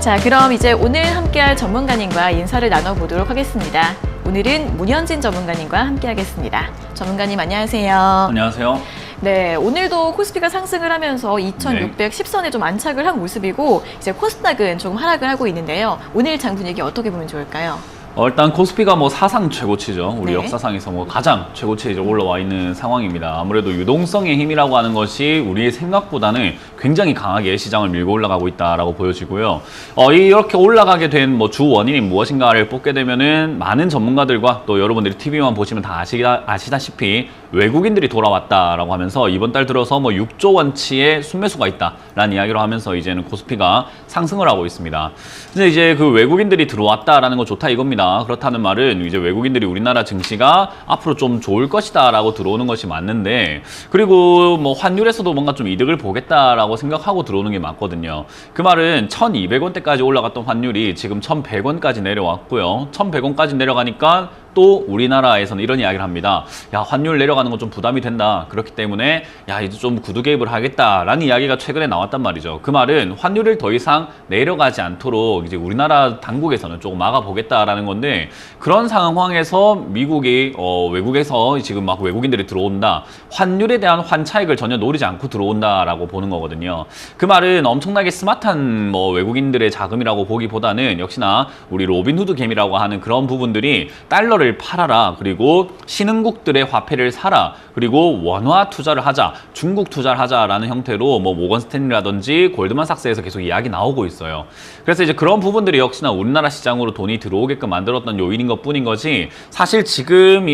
자, 그럼 이제 오늘 함께할 전문가님과 인사를 나눠보도록 하겠습니다. 오늘은 문현진 전문가님과 함께하겠습니다. 전문가님 안녕하세요. 안녕하세요. 네, 오늘도 코스피가 상승을 하면서 2610선에 좀 안착을 한 모습이고 이제 코스닥은 조금 하락을 하고 있는데요. 오늘 장 분위기 어떻게 보면 좋을까요? 일단 코스피가 사상 최고치죠. 우리 네. 역사상에서 가장 최고치에 이제 올라와 있는 상황입니다. 아무래도 유동성의 힘이라고 하는 것이 우리의 생각보다는 굉장히 강하게 시장을 밀고 올라가고 있다라고 보여지고요. 이렇게 올라가게 된 주 원인이 무엇인가를 뽑게 되면은 많은 전문가들과 또 여러분들이 TV만 보시면 다 아시다시피 외국인들이 돌아왔다라고 하면서 이번 달 들어서 6조 원치의 순매수가 있다라는 이야기를 하면서 이제는 코스피가 상승을 하고 있습니다. 근데 이제 그 외국인들이 들어왔다라는 거 좋다 이겁니다. 그렇다는 말은 이제 외국인들이 우리나라 증시가 앞으로 좀 좋을 것이다라고 들어오는 것이 맞는데, 그리고 환율에서도 뭔가 좀 이득을 보겠다라고 생각하고 들어오는 게 맞거든요. 그 말은 1,200원대까지 올라갔던 환율이 지금 1,100원까지 내려왔고요. 1,100원까지 내려가니까 또 우리나라에서는 이런 이야기를 합니다. 야, 환율 내려가는 건 좀 부담이 된다. 그렇기 때문에 야, 이제 좀 구두 개입을 하겠다라는 이야기가 최근에 나왔단 말이죠. 그 말은 환율을 더 이상 내려가지 않도록 이제 우리나라 당국에서는 조금 막아보겠다라는 건데, 그런 상황에서 미국이 외국에서 지금 막 외국인들이 들어온다. 환율에 대한 환차익을 전혀 노리지 않고 들어온다라고 보는 거거든요. 그 말은 엄청나게 스마트한 외국인들의 자금이라고 보기보다는 역시나 우리 로빈후드 개미라고 하는 그런 부분들이 달러를 팔아라, 그리고 신흥국들의 화폐를 사라, 그리고 원화 투자를 하자, 중국 투자를 하자라는 형태로 모건 스탠리라든지 골드만삭스에서 계속 이야기 나오고 있어요. 그래서 이제 그런 부분들이 역시나 우리나라 시장으로 돈이 들어오게끔 만들었던 요인인 것뿐인 거지, 사실 지금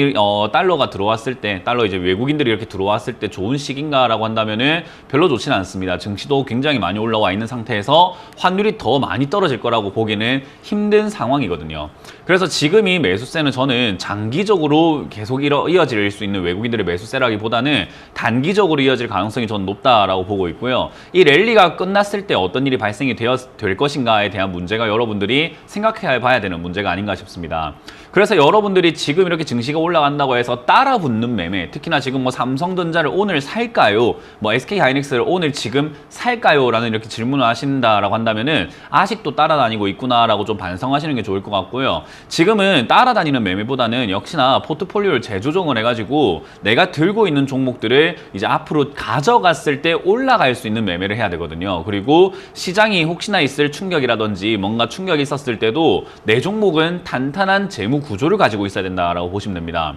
달러가 들어왔을 때, 달러 이제 외국인들이 이렇게 들어왔을 때 좋은 시기인가라고 한다면은 별로 좋지는 않습니다. 증시도 굉장히 많이 올라와 있는 상태에서 환율이 더 많이 떨어질 거라고 보기는 힘든 상황이거든요. 그래서 지금 이 매수세는 저는 장기적으로 계속 이어질 수 있는 외국인들의 매수세라기보다는 단기적으로 이어질 가능성이 저는 높다라고 보고 있고요. 이 랠리가 끝났을 때 어떤 일이 발생이 될 것인가에 대한 문제가 여러분들이 생각해야 봐야 되는 문제가 아닌가 싶습니다. 그래서 여러분들이 지금 이렇게 증시가 올라간다고 해서 따라 붙는 매매, 특히나 지금 삼성전자를 오늘 살까요? SK하이닉스를 오늘 지금 살까요? 라는 이렇게 질문을 하신다라고 한다면은 아직도 따라다니고 있구나라고 좀 반성하시는 게 좋을 것 같고요. 지금은 따라다니는 매매보다는 역시나 포트폴리오를 재조정을 해가지고 내가 들고 있는 종목들을 이제 앞으로 가져갔을 때 올라갈 수 있는 매매를 해야 되거든요. 그리고 시장이 혹시나 있을 충격이라든지 뭔가 충격이 있었을 때도 내 종목은 탄탄한 재무 구조를 가지고 있어야 된다라고 보시면 됩니다.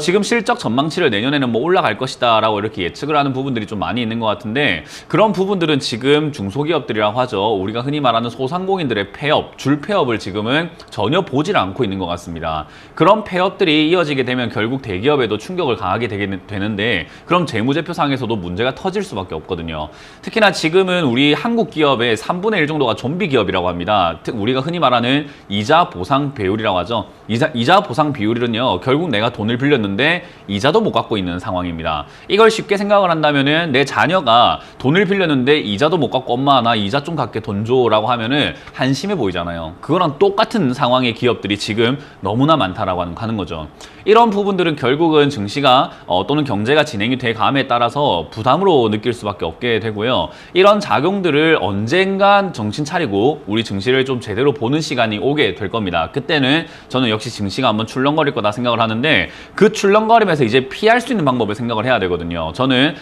지금 실적 전망치를 내년에는 올라갈 것이다라고 이렇게 예측을 하는 부분들이 좀 많이 있는 것 같은데, 그런 부분들은 지금 중소기업들이라고 하죠. 우리가 흔히 말하는 소상공인들의 폐업, 줄폐업을 지금은 전혀 보질 않고 있는 것 같습니다. 그런 폐업들이 이어지게 되면 결국 대기업에도 충격을 가하게 되는데, 그럼 재무제표상에서도 문제가 터질 수밖에 없거든요. 특히나 지금은 우리 한국 기업의 3분의 1 정도가 좀비 기업이라고 합니다. 우리가 흔히 말하는 이자 보상 비율이라고 하죠. 이자 보상 비율은요, 결국 내가 돈을 빌렸는데 이자도 못 갚고 있는 상황입니다. 이걸 쉽게 생각을 한다면은 내 자녀가 돈을 빌렸는데 이자도 못 갚고 엄마 나 이자 좀 갚게 돈 줘라고 하면은 한심해 보이잖아요. 그거랑 똑같은 상황의 기업들이 지금 너무나 많다라고 하는 거죠. 이런 부분들은 결국은 증시가 또는 경제가 진행이 돼 감에 따라서 부담으로 느낄 수밖에 없게 되고요. 이런 작용들을 언젠간 정신 차리고 우리 증시를 좀 제대로 보는 시간이 오게 될 겁니다. 그때는 저는 역시 증시가 한번 출렁거릴 거다 생각을 하는데, 그 출렁거림에서 이제 피할 수 있는 방법을 생각을 해야 되거든요. 저는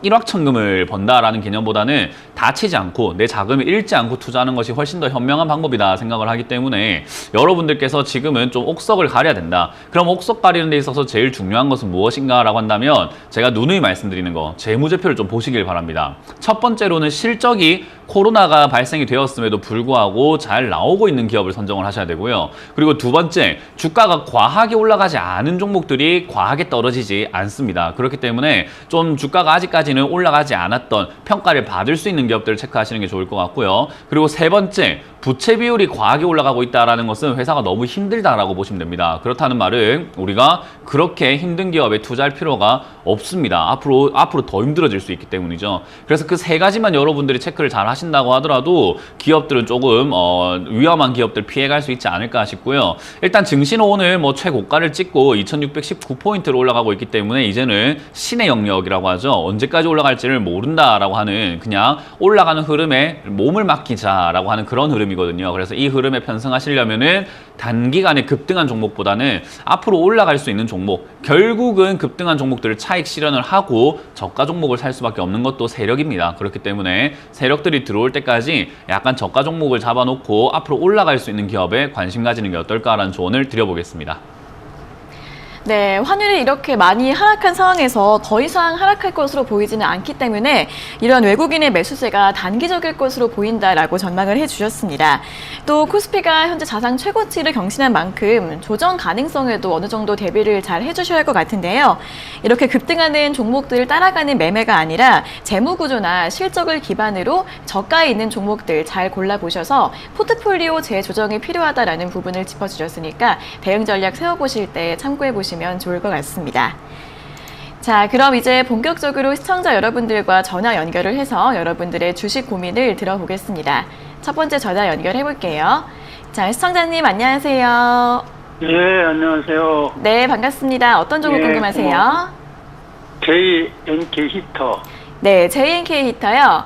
일확천금을 번다라는 개념보다는 다치지 않고 내 자금을 잃지 않고 투자하는 것이 훨씬 더 현명한 방법이다 생각을 하기 때문에, 여러분들께서 지금은 좀 옥석을 가려야 된다. 그럼 옥석 가리는 데 있어서 제일 중요한 것은 무엇인가라고 한다면 제가 누누이 말씀드리는 거, 재무제표를 좀 보시길 바랍니다. 첫 번째로는 실적이 코로나가 발생이 되었음에도 불구하고 잘 나오고 있는 기업을 선정을 하셔야 되고요. 그리고 두 번째, 주가가 과하게 올라가지 않은 종목들이 과하게 떨어지지 않습니다. 그렇기 때문에 좀 주가가 아직까지는 올라가지 않았던, 평가를 받을 수 있는 기업들을 체크하시는 게 좋을 것 같고요. 그리고 세 번째, 부채 비율이 과하게 올라가고 있다는 것은 회사가 너무 힘들다라고 보시면 됩니다. 그렇다는 말은 우리가 그렇게 힘든 기업에 투자할 필요가 없습니다. 앞으로 더 힘들어질 수 있기 때문이죠. 그래서 그 세 가지만 여러분들이 체크를 잘 하신다고 하더라도 기업들은 조금 위험한 기업들 피해갈 수 있지 않을까 싶고요. 일단 증시는 오늘 뭐 최고가를 찍고 2619포인트로 올라가고 있기 때문에 이제는 신의 영역이라고 하죠. 언제까지 올라갈지를 모른다라고 하는 그냥 올라가는 흐름에 몸을 맡기자라고 하는 그런 흐름이거든요. 그래서 이 흐름에 편승하시려면은 단기간에 급등한 종목보다는 앞으로 올라갈 수 있는 종목, 결국은 급등한 종목들을 차익 실현을 하고 저가 종목을 살 수밖에 없는 것도 세력입니다. 그렇기 때문에 세력들이 들어올 때까지 약간 저가 종목을 잡아놓고 앞으로 올라갈 수 있는 기업에 관심 가지는 게 어떨까라는 조언을 드려보겠습니다. 네, 환율이 이렇게 많이 하락한 상황에서 더 이상 하락할 것으로 보이지는 않기 때문에 이런 외국인의 매수세가 단기적일 것으로 보인다라고 전망을 해주셨습니다. 또 코스피가 현재 자상 최고치를 경신한 만큼 조정 가능성에도 어느 정도 대비를 잘 해주셔야 할 것 같은데요. 이렇게 급등하는 종목들을 따라가는 매매가 아니라 재무 구조나 실적을 기반으로 저가에 있는 종목들 잘 골라보셔서 포트폴리오 재조정이 필요하다라는 부분을 짚어주셨으니까 대응 전략 세워보실 때 참고해보시면 좋을 것 같습니다. 자, 그럼 이제 본격적으로 시청자 여러분들과 전화 연결을 해서 여러분들의 주식 고민을 들어보겠습니다. 첫 번째 전화 연결해 볼게요. 자, 시청자님 안녕하세요. 네, 안녕하세요. 네, 반갑습니다. 어떤 종목 궁금하세요? JNK 히터. 네, JNK 히터요.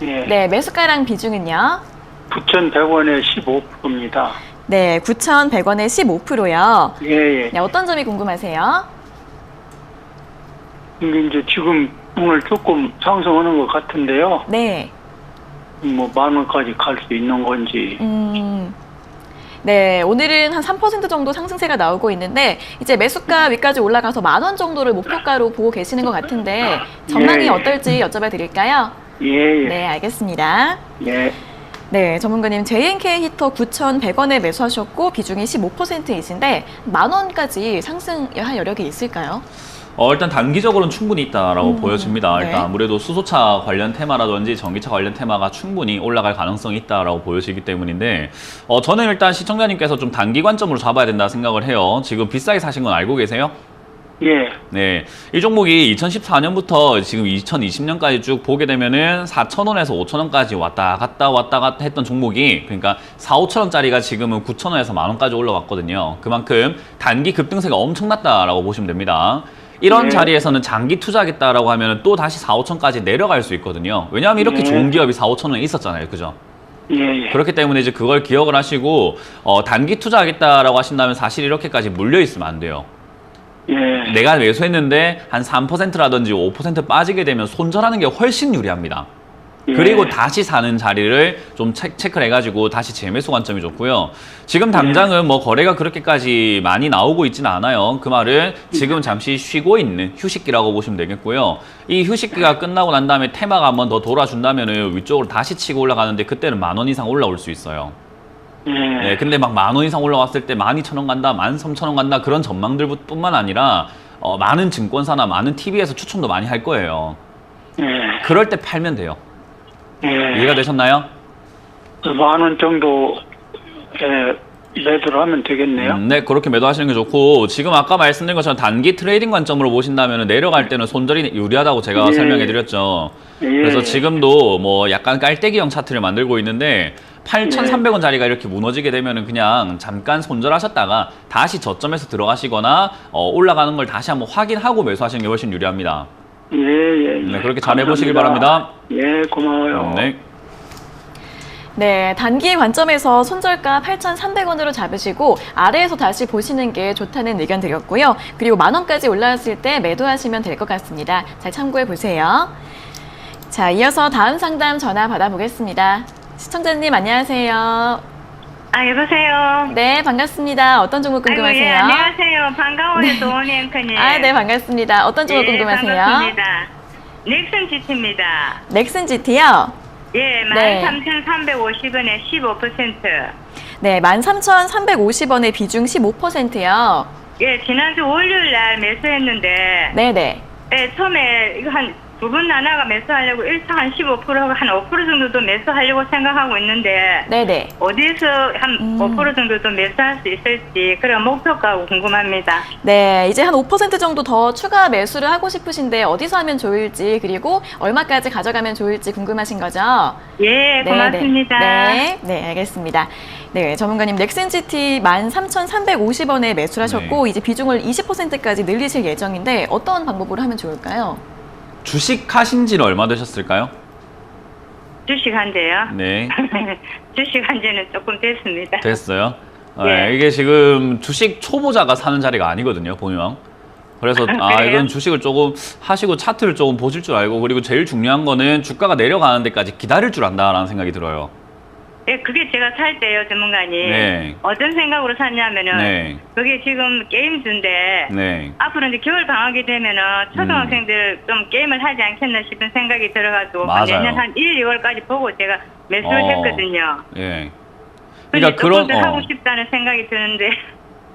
예. 네, 매수가랑 비중은요? 9,100원에 15%입니다. 네, 9,100원에 15%요. 예, 예. 네, 어떤 점이 궁금하세요? 근데 이제 지금 오늘 조금 상승하는 것 같은데요. 네. 뭐, 10,000원까지 갈 수 있는 건지. 네, 오늘은 한 3% 정도 상승세가 나오고 있는데 이제 매수가 위까지 올라가서 10,000원 정도를 목표가로 보고 계시는 것 같은데 전망이 예. 어떨지 여쭤봐 드릴까요? 예, 예. 네, 알겠습니다. 예. 네, 전문가님 JNK 히터 9,100원에 매수하셨고 비중이 15%이신데 10,000원까지 상승할 여력이 있을까요? 일단 단기적으로는 충분히 있다라고 보여집니다. 네. 일단 아무래도 수소차 관련 테마라든지 전기차 관련 테마가 충분히 올라갈 가능성이 있다라고 보여지기 때문인데 저는 일단 시청자님께서 좀 단기 관점으로 잡아야 된다 생각을 해요. 지금 비싸게 사신 건 알고 계세요? 예. 네, 이 종목이 2014년부터 지금 2020년까지 쭉 보게 되면은 4,000원에서 5,000원까지 왔다 갔다 했던 종목이 그러니까 4,000~5,000원짜리가 지금은 9,000원에서 10,000원까지 올라갔거든요. 그만큼 단기 급등세가 엄청났다라고 보시면 됩니다. 이런 네. 자리에서는 장기 투자하겠다라고 하면 또 다시 4,000~5,000원까지 내려갈 수 있거든요. 왜냐하면 이렇게 네. 좋은 기업이 4,000~5,000원에 있었잖아요. 그죠? 예, 예. 그렇기 때문에 이제 그걸 기억을 하시고 단기 투자하겠다라고 하신다면 사실 이렇게까지 물려 있으면 안 돼요. 예. 내가 매수했는데 한 3%라든지 5% 빠지게 되면 손절하는 게 훨씬 유리합니다. 예. 그리고 다시 사는 자리를 좀 체크를 해가지고 다시 재매수 관점이 좋고요. 지금 당장은 뭐 거래가 그렇게까지 많이 나오고 있지는 않아요. 그 말은 지금 잠시 쉬고 있는 휴식기라고 보시면 되겠고요. 이 휴식기가 끝나고 난 다음에 테마가 한번 더 돌아준다면 위쪽으로 다시 치고 올라가는데 그때는 10,000원 이상 올라올 수 있어요. 예. 네, 근데 막 10,000원 이상 올라왔을 때 12,000원 간다, 13,000원 간다 그런 전망들뿐만 아니라 많은 증권사나 많은 TV에서 추천도 많이 할 거예요. 예. 그럴 때 팔면 돼요. 예. 이해가 되셨나요? 10,000원 정도, 매도를 하면 되겠네요. 네, 그렇게 매도하시는 게 좋고 지금 아까 말씀드린 것처럼 단기 트레이딩 관점으로 보신다면 내려갈 때는 손절이 유리하다고 제가 예. 설명해 드렸죠. 예. 그래서 지금도 뭐 약간 깔때기형 차트를 만들고 있는데 8,300원 자리가 이렇게 무너지게 되면은 그냥 잠깐 손절하셨다가 다시 저점에서 들어가시거나 올라가는 걸 다시 한번 확인하고 매수하시는 게 훨씬 유리합니다. 예, 예. 네, 그렇게 잘 해보시길 바랍니다. 예, 고마워요. 네. 네, 단기 관점에서 손절가 8,300원으로 잡으시고 아래에서 다시 보시는 게 좋다는 의견 드렸고요. 그리고 10,000원까지 올라왔을 때 매도하시면 될 것 같습니다. 잘 참고해 보세요. 자, 이어서 다음 상담 전화 받아보겠습니다. 시청자님 안녕하세요. 여보세요. 네, 반갑습니다. 어떤 종목 궁금하세요? 아이고, 예, 안녕하세요. 반가워요, 도원이 앵커님. 네, 반갑습니다. 어떤 종목 궁금하세요? 반갑습니다. 넥슨 GT입니다. 넥슨 GT요? 예, 네. 13,350원에 15%. 네, 13,350원의 비중 15%요. 예, 지난주 월요일 날 매수했는데, 네네. 예, 처음에 이거 한 두 분 나눠가 매수하려고 1차 한 15%하고 한 5% 정도도 매수하려고 생각하고 있는데 네네. 어디에서 한 5% 정도도 매수할 수 있을지 그런 목표가 궁금합니다. 네, 이제 한 5% 정도 더 추가 매수를 하고 싶으신데 어디서 하면 좋을지 그리고 얼마까지 가져가면 좋을지 궁금하신 거죠? 예, 고맙습니다. 네, 알겠습니다. 네, 전문가님 넥센GT 13,350원에 매수를 하셨고 이제 비중을 20%까지 늘리실 예정인데 어떤 방법으로 하면 좋을까요? 주식 하신 지는 얼마 되셨을까요? 주식 한대요. 네. 주식 한 지는 조금 됐습니다. 됐어요. 예. 이게 지금 주식 초보자가 사는 자리가 아니거든요, 보면. 그래서 그래요? 이건 주식을 조금 하시고 차트를 조금 보실 줄 알고 그리고 제일 중요한 거는 주가가 내려가는 데까지 기다릴 줄 안다라는 생각이 들어요. 예, 그게 제가 살 때요, 전문가님. 네. 어떤 생각으로 샀냐면은 네. 그게 지금 게임주인데 네. 앞으로 이제 겨울 방학이 되면은 초등학생들 좀 게임을 하지 않겠나 싶은 생각이 들어가지고 맞아요. 내년 한 1, 2월까지 보고 제가 매수를 했거든요. 예. 그러니까 그러니까 그런 하고 싶다는 생각이 드는데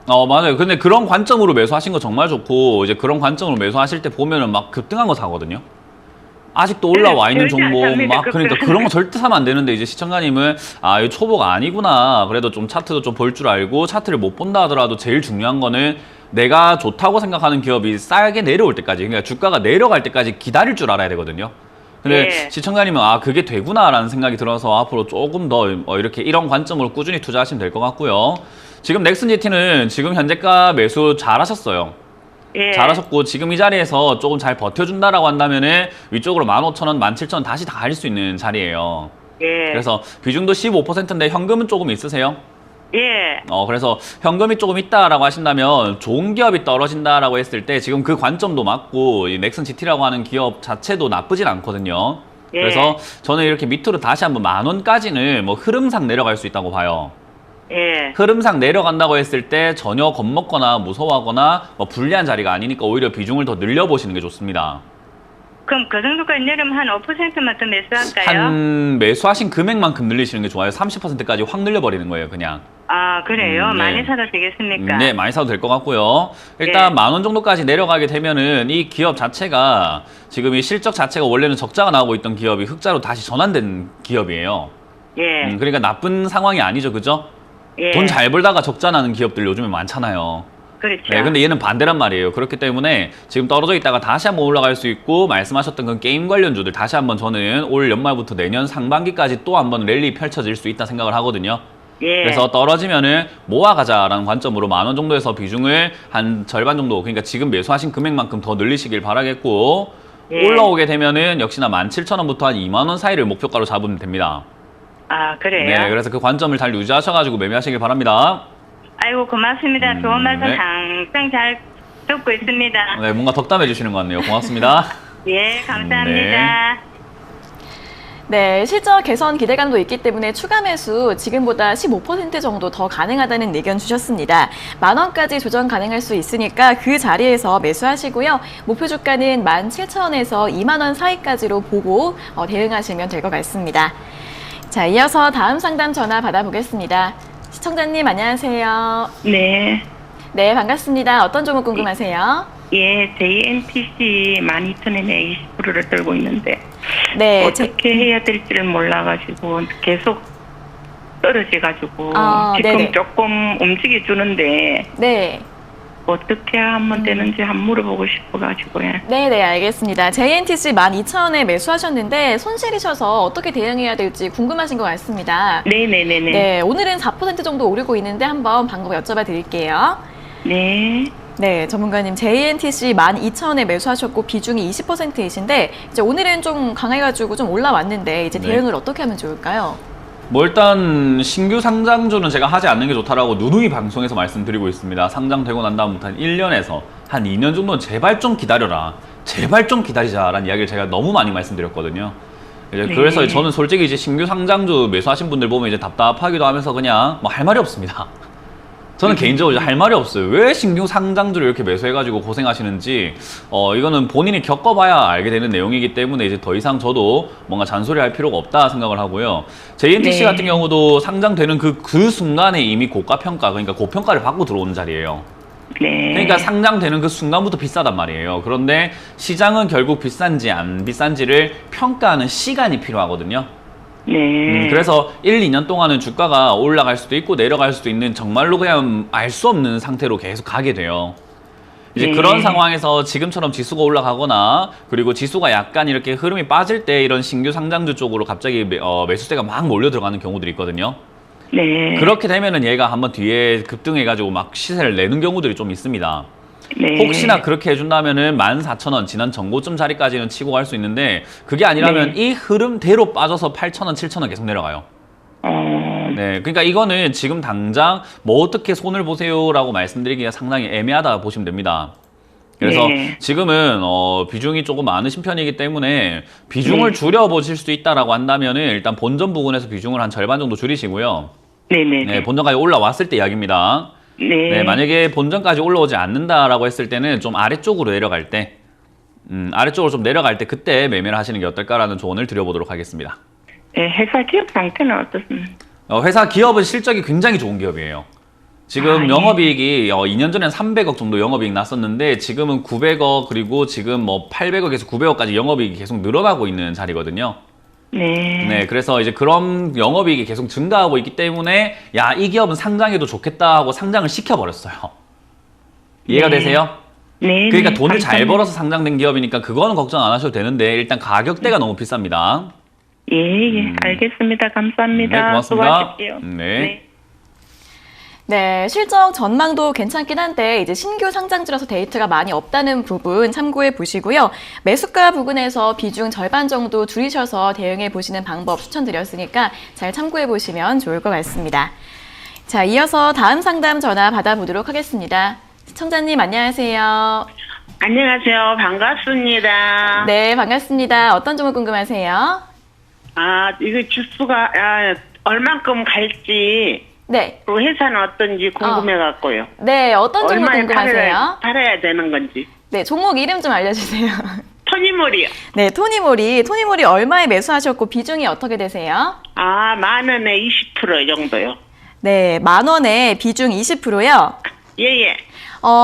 맞아요. 근데 그런 관점으로 매수하신 거 정말 좋고 이제 그런 관점으로 매수하실 때 보면은 막 급등한 거 사거든요. 아직도 올라와 있는 절대 안 종목 삽니다, 막 그러니까 급등. 그런 거 절대 사면 안 되는데 이제 시청자님은 이 초보가 아니구나. 그래도 좀 차트도 좀 볼 줄 알고 차트를 못 본다 하더라도 제일 중요한 거는 내가 좋다고 생각하는 기업이 싸게 내려올 때까지 그러니까 주가가 내려갈 때까지 기다릴 줄 알아야 되거든요. 근데 예. 시청자님은 그게 되구나라는 생각이 들어서 앞으로 조금 더 이렇게 이런 관점으로 꾸준히 투자하시면 될 것 같고요. 지금 넥슨GT는 지금 현재가 매수 잘하셨어요. 예. 잘하셨고 지금 이 자리에서 조금 잘 버텨준다라고 한다면은 위쪽으로 15,000원, 17,000원 다시 다 갈 수 있는 자리예요. 예. 그래서 비중도 15%인데 현금은 조금 있으세요? 예. 그래서 현금이 조금 있다라고 하신다면 좋은 기업이 떨어진다라고 했을 때 지금 그 관점도 맞고 이 넥슨GT라고 하는 기업 자체도 나쁘진 않거든요. 예. 그래서 저는 이렇게 밑으로 다시 한번 10,000원까지는 뭐 흐름상 내려갈 수 있다고 봐요. 예. 흐름상 내려간다고 했을 때 전혀 겁먹거나 무서워하거나 뭐 불리한 자리가 아니니까 오히려 비중을 더 늘려보시는 게 좋습니다. 그럼 그 정도까지 내려면 한 5%만 더 매수할까요? 한 매수하신 금액만큼 늘리시는 게 좋아요. 30%까지 확 늘려버리는 거예요, 그냥. 아, 그래요? 네. 많이 사도 되겠습니까? 네, 많이 사도 될 것 같고요. 일단 예. 10,000원 정도까지 내려가게 되면은 이 기업 자체가 지금 이 실적 자체가 원래는 적자가 나오고 있던 기업이 흑자로 다시 전환된 기업이에요. 예. 그러니까 나쁜 상황이 아니죠, 그죠? 예. 돈 잘 벌다가 적자 나는 기업들 요즘에 많잖아요. 그렇죠. 네, 근데 얘는 반대란 말이에요. 그렇기 때문에 지금 떨어져 있다가 다시 한번 올라갈 수 있고 말씀하셨던 그 게임 관련주들 다시 한번 저는 올 연말부터 내년 상반기까지 또 한번 랠리 펼쳐질 수 있다 생각을 하거든요. 예. 그래서 떨어지면은 모아가자라는 관점으로 10,000원 정도에서 비중을 한 절반 정도 그러니까 지금 매수하신 금액만큼 더 늘리시길 바라겠고 예. 올라오게 되면은 역시나 17,000원부터 한 20,000원 사이를 목표가로 잡으면 됩니다. 아, 그래요? 네, 그래서 그 관점을 잘 유지하셔가지고 매매하시길 바랍니다. 아이고, 고맙습니다. 좋은 말씀 네. 항상 잘 듣고 있습니다. 네, 뭔가 덕담해 주시는 것 같네요. 고맙습니다. 예, 감사합니다. 네, 실적 개선 기대감도 있기 때문에 추가 매수 지금보다 15% 정도 더 가능하다는 의견 주셨습니다. 10,000원까지 조정 가능할 수 있으니까 그 자리에서 매수하시고요. 목표 주가는 17,000원에서 20,000원 사이까지로 보고 대응하시면 될 것 같습니다. 자, 이어서 다음 상담 전화 받아보겠습니다. 시청자님 안녕하세요. 네, 네, 반갑습니다. 어떤 종목 궁금하세요? 예, JNTC 12,000원에 20%를 들고 있는데 네, 어떻게 해야 될지를 몰라가지고 계속 떨어져가지고 지금 네네. 조금 움직여주는데 네. 어떻게 하면 되는지 한번 물어보고 싶어가지고요. 네, 알겠습니다. JNTC 12,000원에 매수하셨는데 손실이셔서 어떻게 대응해야 될지 궁금하신 것 같습니다. 네네네네. 네, 오늘은 4% 정도 오르고 있는데 한번 방법 여쭤봐 드릴게요. 네. 네, 전문가님 JNTC 12,000원에 매수하셨고 비중이 20%이신데 이제 오늘은 좀 강해가지고 좀 올라왔는데 이제 네. 대응을 어떻게 하면 좋을까요? 뭐 일단 신규 상장주는 제가 하지 않는 게 좋다라고 누누이 방송에서 말씀드리고 있습니다. 상장되고 난 다음부터 한 1년에서 한 2년 정도는 제발 좀 기다려라. 제발 좀 기다리자라는 이야기를 제가 너무 많이 말씀드렸거든요. 이제 네. 그래서 저는 솔직히 이제 신규 상장주 매수하신 분들 보면 이제 답답하기도 하면서 그냥 뭐 할 말이 없습니다. 저는 개인적으로 이제 할 말이 없어요. 왜 신규 상장주를 이렇게 매수해가지고 고생하시는지 이거는 본인이 겪어봐야 알게 되는 내용이기 때문에 이제 더 이상 저도 뭔가 잔소리할 필요가 없다 생각을 하고요. JNTC 네. 같은 경우도 상장되는 그 순간에 이미 고가평가 그러니까 고평가를 받고 들어오는 자리예요. 네. 그러니까 상장되는 그 순간부터 비싸단 말이에요. 그런데 시장은 결국 비싼지 안 비싼지를 평가하는 시간이 필요하거든요. 네. 그래서 1, 2년 동안은 주가가 올라갈 수도 있고 내려갈 수도 있는 정말로 그냥 알 수 없는 상태로 계속 가게 돼요. 이제 네. 그런 상황에서 지금처럼 지수가 올라가거나 그리고 지수가 약간 이렇게 흐름이 빠질 때 이런 신규 상장주 쪽으로 갑자기 매수세가 막 몰려 들어가는 경우들이 있거든요. 네. 그렇게 되면은 얘가 한번 뒤에 급등해가지고 막 시세를 내는 경우들이 좀 있습니다. 네. 혹시나 그렇게 해준다면은 14,000원 지난 전고점 자리까지는 치고 갈 수 있는데 그게 아니라면 이 흐름대로 빠져서 8,000원, 7,000원 계속 내려가요. 네, 그러니까 이거는 지금 당장 뭐 어떻게 손을 보세요라고 말씀드리기가 상당히 애매하다 보시면 됩니다. 그래서 네. 지금은 비중이 조금 많으신 편이기 때문에 비중을 줄여보실 수도 있다라고 한다면은 일단 본전 부분에서 비중을 한 절반 정도 줄이시고요. 네네. 네, 본전까지 올라왔을 때 이야기입니다. 네. 네, 만약에 본전까지 올라오지 않는다라고 했을 때는 좀 아래쪽으로 내려갈 때, 아래쪽으로 좀 내려갈 때 그때 매매를 하시는 게 어떨까라는 조언을 드려보도록 하겠습니다. 네, 회사 기업 상태는 어떻습니까? 회사 기업은 실적이 굉장히 좋은 기업이에요. 지금 예. 영업이익이 2년 전에는 300억 정도 영업이익 났었는데 지금은 900억 그리고 지금 뭐 800억에서 900억까지 영업이익이 계속 늘어나고 있는 자리거든요. 네. 네, 그래서 이제 그런 영업이익이 계속 증가하고 있기 때문에 야, 이 기업은 상장해도 좋겠다 하고 상장을 시켜버렸어요. 이해가 네. 되세요? 네. 그러니까 네, 돈을 잘 감사합니다. 벌어서 상장된 기업이니까 그거는 걱정 안 하셔도 되는데 일단 가격대가 너무 비쌉니다. 예, 예. 알겠습니다. 감사합니다. 네, 고맙습니다. 수고하십시오. 네. 네, 실적 전망도 괜찮긴 한데 이제 신규 상장주라서 데이터가 많이 없다는 부분 참고해 보시고요. 매수가 부분에서 비중 절반 정도 줄이셔서 대응해 보시는 방법 추천드렸으니까 잘 참고해 보시면 좋을 것 같습니다. 자, 이어서 다음 상담 전화 받아보도록 하겠습니다. 시청자님 안녕하세요. 안녕하세요. 반갑습니다. 네, 반갑습니다. 어떤 점을 궁금하세요? 이거 주수가 얼만큼 갈지 네, 그 회사는 어떤지 궁금해갖고요. 네, 어떤 점을 얼마에 궁금하세요? 팔아야 되는 건지. 네, 종목 이름 좀 알려주세요. 토니몰이요. 네, 토니모리 얼마에 매수하셨고 비중이 어떻게 되세요? 10,000원에 20% 정도요. 네, 10,000원에 비중 20%요. 예예.